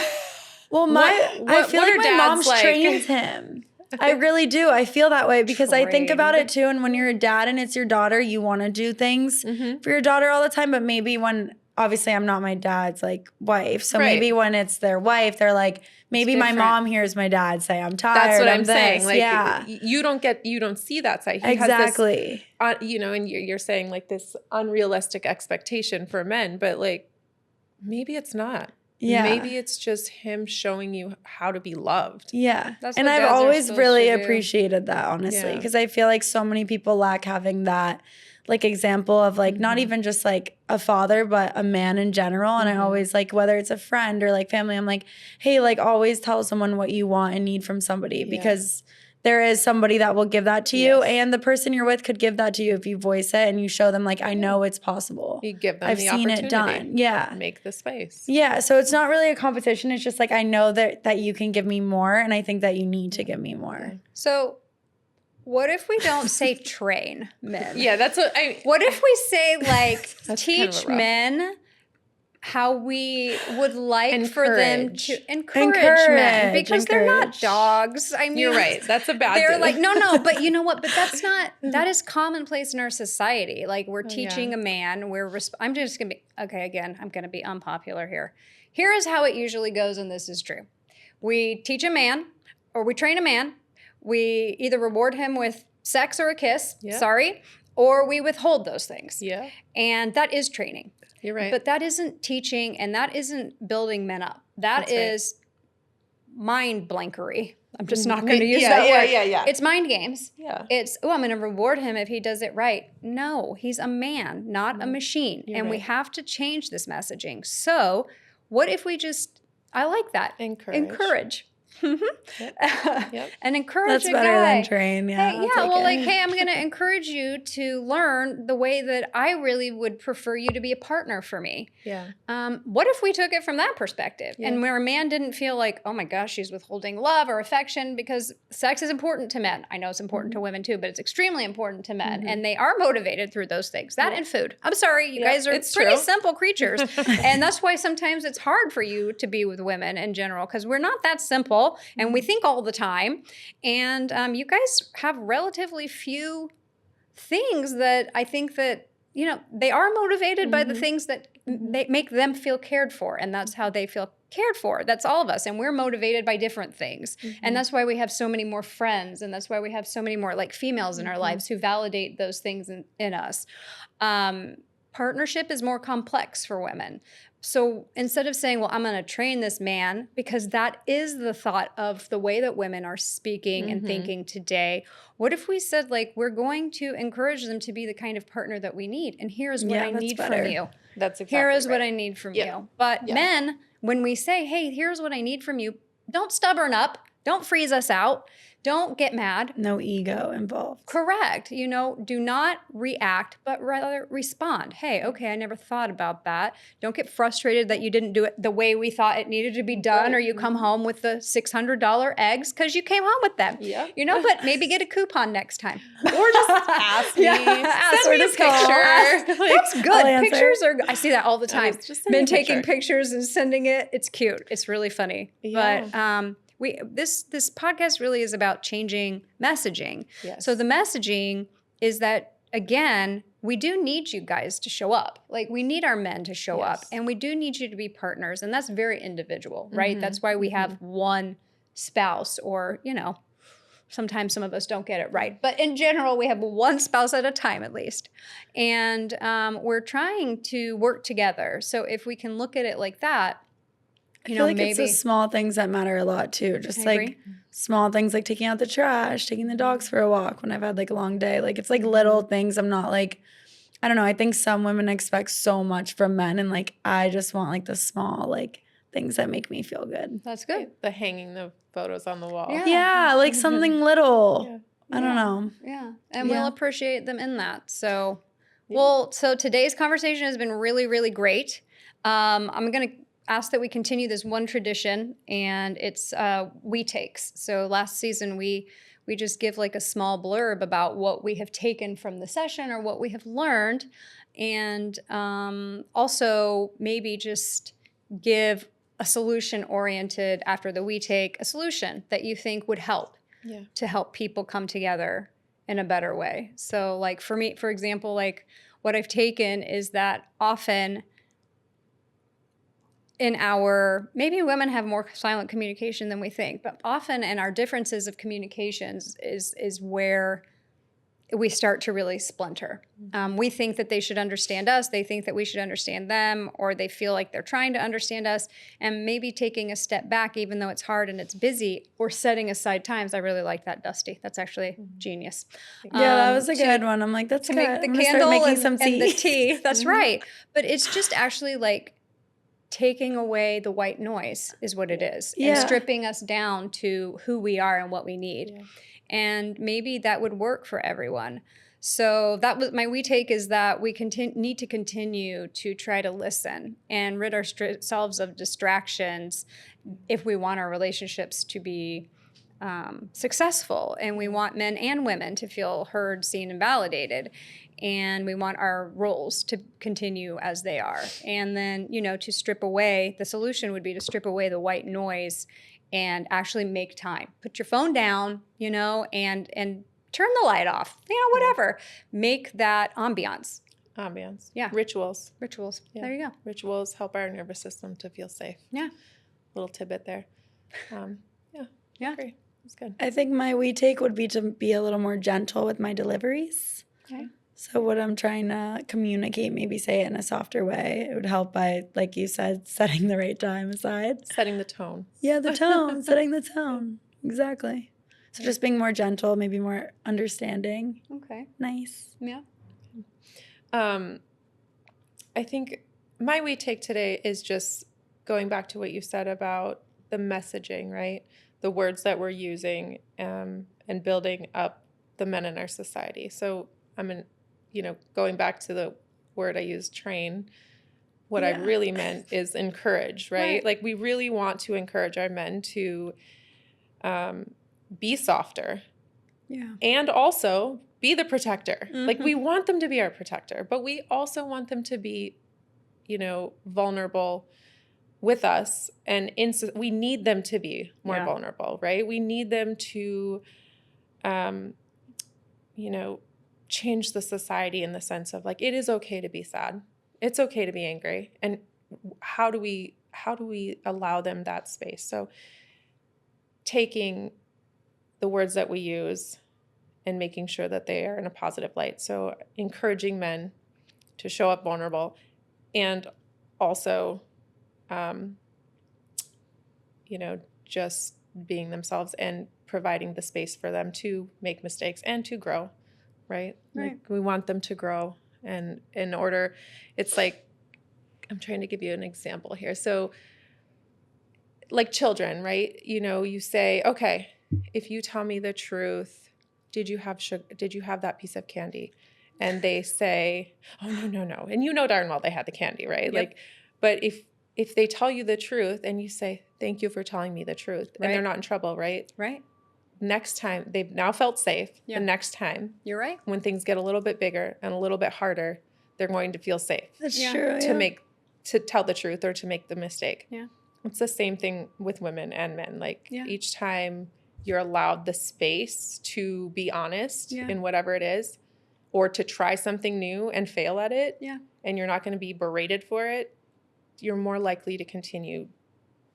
Speaker 2: Well, I feel like my mom's trained him. I really do. I feel that way because I think about it too. And when you're a dad and it's your daughter, you want to do things for your daughter all the time. But maybe when, obviously I'm not my dad's like wife. So maybe when it's their wife, they're like, maybe my mom hears my dad say, I'm tired.
Speaker 3: That's what I'm saying. Like, you don't see that side. He
Speaker 2: exactly.
Speaker 3: Has this, and you're saying like this unrealistic expectation for men, but like, maybe it's not. Yeah. Maybe it's just him showing you how to be loved.
Speaker 2: Yeah. And I've always really appreciated that, honestly, because I feel like so many people lack having that like example of like not even just like a father, but a man in general. And I always like, whether it's a friend or like family, I'm like, hey, like always tell someone what you want and need from somebody because there is somebody that will give that to you, and the person you're with could give that to you if you voice it and you show them like, I know it's possible.
Speaker 3: You give them
Speaker 2: I've seen it done. Yeah.
Speaker 3: Make the space.
Speaker 2: Yeah. So it's not really a competition. It's just like, I know that you can give me more, and I think that you need to give me more.
Speaker 1: So what if we don't say train men?
Speaker 3: Yeah, that's what I.
Speaker 1: What if we say like teach men how we would like for them to encourage men, because they're not dogs. I mean,
Speaker 3: you're right. That's a bad.
Speaker 1: They're like no, but you know what? But that's not. That is commonplace in our society. Like we're teaching a man. I'm just gonna be okay. Again, I'm gonna be unpopular here. Here is how it usually goes, and this is true. We teach a man, or we train a man. We either reward him with sex or a kiss. Sorry. Or we withhold those things. Yeah. And that is training.
Speaker 3: You're right.
Speaker 1: But that isn't teaching, and that isn't building men up. That's is mind blankery. I'm just not going to use that word. Yeah. It's mind games. Yeah. It's, I'm going to reward him if he does it right. No, he's a man, not a machine. And we have to change this messaging. So what if we just, I like that. Encourage. And encourage a guy. That's better than train. Yeah. Hey, I'm going to encourage you to learn the way that I really would prefer you to be a partner for me. Yeah. What if we took it from that perspective, and where a man didn't feel like, oh my gosh, she's withholding love or affection, because sex is important to men. I know it's important to women too, but it's extremely important to men, and they are motivated through those things. That and food. I'm sorry, you guys are pretty simple creatures, and that's why sometimes it's hard for you to be with women in general, because we're not that simple. And we think all the time. And you guys have relatively few things that I think that, they are motivated by the things that they make them feel cared for. And that's how they feel cared for. That's all of us. And we're motivated by different things. And that's why we have so many more friends. And that's why we have so many more like females in our lives who validate those things in us. Partnership is more complex for women. So instead of saying, well, I'm going to train this man, because that is the thought of the way that women are speaking and thinking today, what if we said, like, we're going to encourage them to be the kind of partner that we need? And here's what I need from you.
Speaker 3: That's exactly
Speaker 1: Here is what I need from you. But men, when we say, hey, here's what I need from you, don't stubborn up. Don't freeze us out. Don't get mad.
Speaker 2: No ego involved.
Speaker 1: Correct. Do not react, but rather respond. Hey, okay, I never thought about that. Don't get frustrated that you didn't do it the way we thought it needed to be done, or you come home with the $600 eggs because you came home with them. Yeah. But maybe get a coupon next time.
Speaker 3: Or just ask me. Send me a picture.
Speaker 1: That's good. Pictures are, I see that all the time. Men taking pictures and sending it. It's cute. It's really funny. Yeah. But this podcast really is about changing messaging. Yes. So the messaging is that, again, we do need you guys to show up. Like, we need our men to show up, and we do need you to be partners. And that's very individual, right? That's why we have one spouse, or, sometimes some of us don't get it right. But in general, we have one spouse at a time, at least. And we're trying to work together. So if we can look at it like that,
Speaker 2: I feel like maybe it's the small things that matter a lot too. Just like small things like taking out the trash, taking the dogs for a walk when I've had like a long day. Like, it's like little things. I'm not like I don't know. I think some women expect so much from men, and like I just want like the small like things that make me feel good.
Speaker 1: That's good.
Speaker 3: The hanging the photos on the wall.
Speaker 2: Yeah, like something little.
Speaker 3: Yeah.
Speaker 2: I don't know.
Speaker 1: Yeah. And we'll appreciate them in that. So,
Speaker 3: Yeah.
Speaker 1: so today's conversation has been really, really great. I'm going to ask that we continue this one tradition, and it's we takes. So last season we just give like a small blurb about what we have taken from the session or what we have learned, and also maybe just give a solution oriented after the we take, a solution that you think would help to help people come together in a better way. So like for me, for example, like what I've taken is that often in maybe women have more silent communication than we think, but often in our differences of communications is where we start to really splinter. We think that they should understand us, they think that we should understand them, or they feel like they're trying to understand us, and maybe taking a step back, even though it's hard and it's busy, or setting aside times. I really like that, Dusty. That's actually genius.
Speaker 2: Yeah, that was a good one. I'm like, that's
Speaker 1: to
Speaker 2: good.
Speaker 1: make the
Speaker 2: I'm gonna
Speaker 1: candle
Speaker 2: start making some tea.
Speaker 1: and the tea. That's right. But it's just actually like taking away the white noise is what it is, and stripping us down to who we are and what we need. Yeah. And maybe that would work for everyone. So that was my we take, is that we need to continue to try to listen and rid ourselves of distractions if we want our relationships to be successful, and we want men and women to feel heard, seen, and validated. And we want our roles to continue as they are. And then, to strip away, the solution would be to strip away the white noise and actually make time. Put your phone down, and turn the light off, whatever. Make that ambiance.
Speaker 3: Yeah. Rituals.
Speaker 1: Yeah. There you go.
Speaker 3: Rituals help our nervous system to feel safe.
Speaker 1: Yeah.
Speaker 3: Little tidbit there.
Speaker 1: Yeah.
Speaker 3: Great. That's good.
Speaker 2: I think my we take would be to be a little more gentle with my deliveries.
Speaker 1: Okay.
Speaker 2: So what I'm trying to communicate, maybe say it in a softer way. It would help by, like you said, setting the right time aside.
Speaker 3: Setting the tone.
Speaker 2: Yeah, the tone. Setting the tone. Exactly. So just being more gentle, maybe more understanding.
Speaker 1: Okay.
Speaker 2: Nice.
Speaker 1: Yeah.
Speaker 3: I think my we take today is just going back to what you said about the messaging, right? The words that we're using, and building up the men in our society. So going back to the word I used, train, what I really meant is encourage, right? Like we really want to encourage our men to be softer.
Speaker 2: Yeah.
Speaker 3: And also be the protector. Mm-hmm. Like we want them to be our protector, but we also want them to be, vulnerable with us. And we need them to be more vulnerable, right? We need them to, change the society in the sense of like, it is okay to be sad. It's okay to be angry. And how do we allow them that space? So taking the words that we use and making sure that they are in a positive light. So encouraging men to show up vulnerable, and also, just being themselves and providing the space for them to make mistakes and to grow, right? Like we want them to grow. And in order, it's like, I'm trying to give you an example here. So like children, right? You say, okay, if you tell me the truth, did you have that piece of candy? And they say, oh, no. And darn well they had the candy, right? Yep. Like, but if they tell you the truth and you say, thank you for telling me the truth, and they're not in trouble, right?
Speaker 1: Right.
Speaker 3: Next time, they've now felt safe. Yeah. The next time,
Speaker 1: you're right.
Speaker 3: When things get a little bit bigger and a little bit harder, they're going to feel safe.
Speaker 2: That's true.
Speaker 3: To tell the truth or to make the mistake.
Speaker 1: Yeah.
Speaker 3: It's the same thing with women and men. Like each time you're allowed the space to be honest in whatever it is, or to try something new and fail at it, and you're not going to be berated for it, you're more likely to continue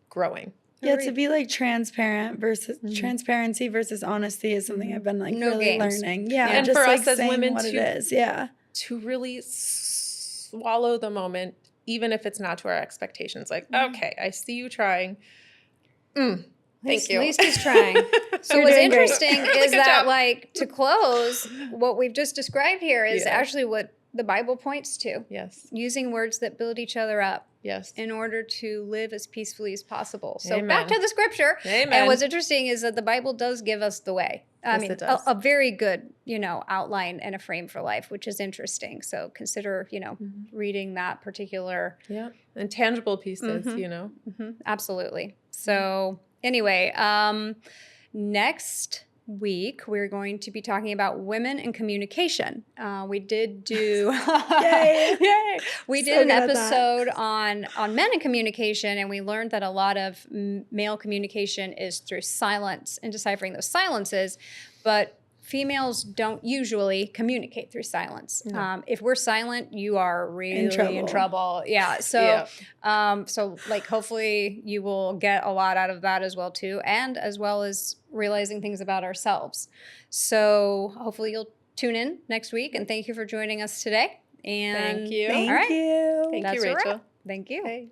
Speaker 3: growing.
Speaker 2: Yeah, to be like transparent versus transparency versus honesty is something I've been like really learning. Yeah,
Speaker 3: and
Speaker 2: just
Speaker 3: for
Speaker 2: like
Speaker 3: us as women
Speaker 2: what it is. Yeah,
Speaker 3: to really swallow the moment, even if it's not to our expectations. Like, okay, I see you trying. Thank you.
Speaker 1: At least he's trying. So what's interesting is that, like, to close, what we've just described here is actually what the Bible points to.
Speaker 3: Yes.
Speaker 1: Using words that build each other up.
Speaker 3: Yes.
Speaker 1: In order to live as peacefully as possible. So
Speaker 3: Amen.
Speaker 1: back to the scripture.
Speaker 3: Amen.
Speaker 1: And what's interesting is that the Bible does give us the way. I mean,
Speaker 3: it does.
Speaker 1: A very good, outline and a frame for life, which is interesting. So consider, reading that particular.
Speaker 3: Yeah. And tangible pieces,
Speaker 1: Absolutely. So anyway, next week we're going to be talking about women and communication. We did do
Speaker 2: Yay.
Speaker 1: We did an episode on men and communication, and we learned that a lot of male communication is through silence and deciphering those silences, but females don't usually communicate through silence.
Speaker 3: No.
Speaker 1: If we're silent, you are really in trouble. Yeah. So, hopefully you will get a lot out of that as well too, and as well as realizing things about ourselves. So hopefully you'll tune in next week, and thank you for joining us today. And
Speaker 3: thank you.
Speaker 2: Thank
Speaker 1: all right.
Speaker 2: you.
Speaker 3: Thank you, Rachel.
Speaker 1: Thank you.
Speaker 3: Okay.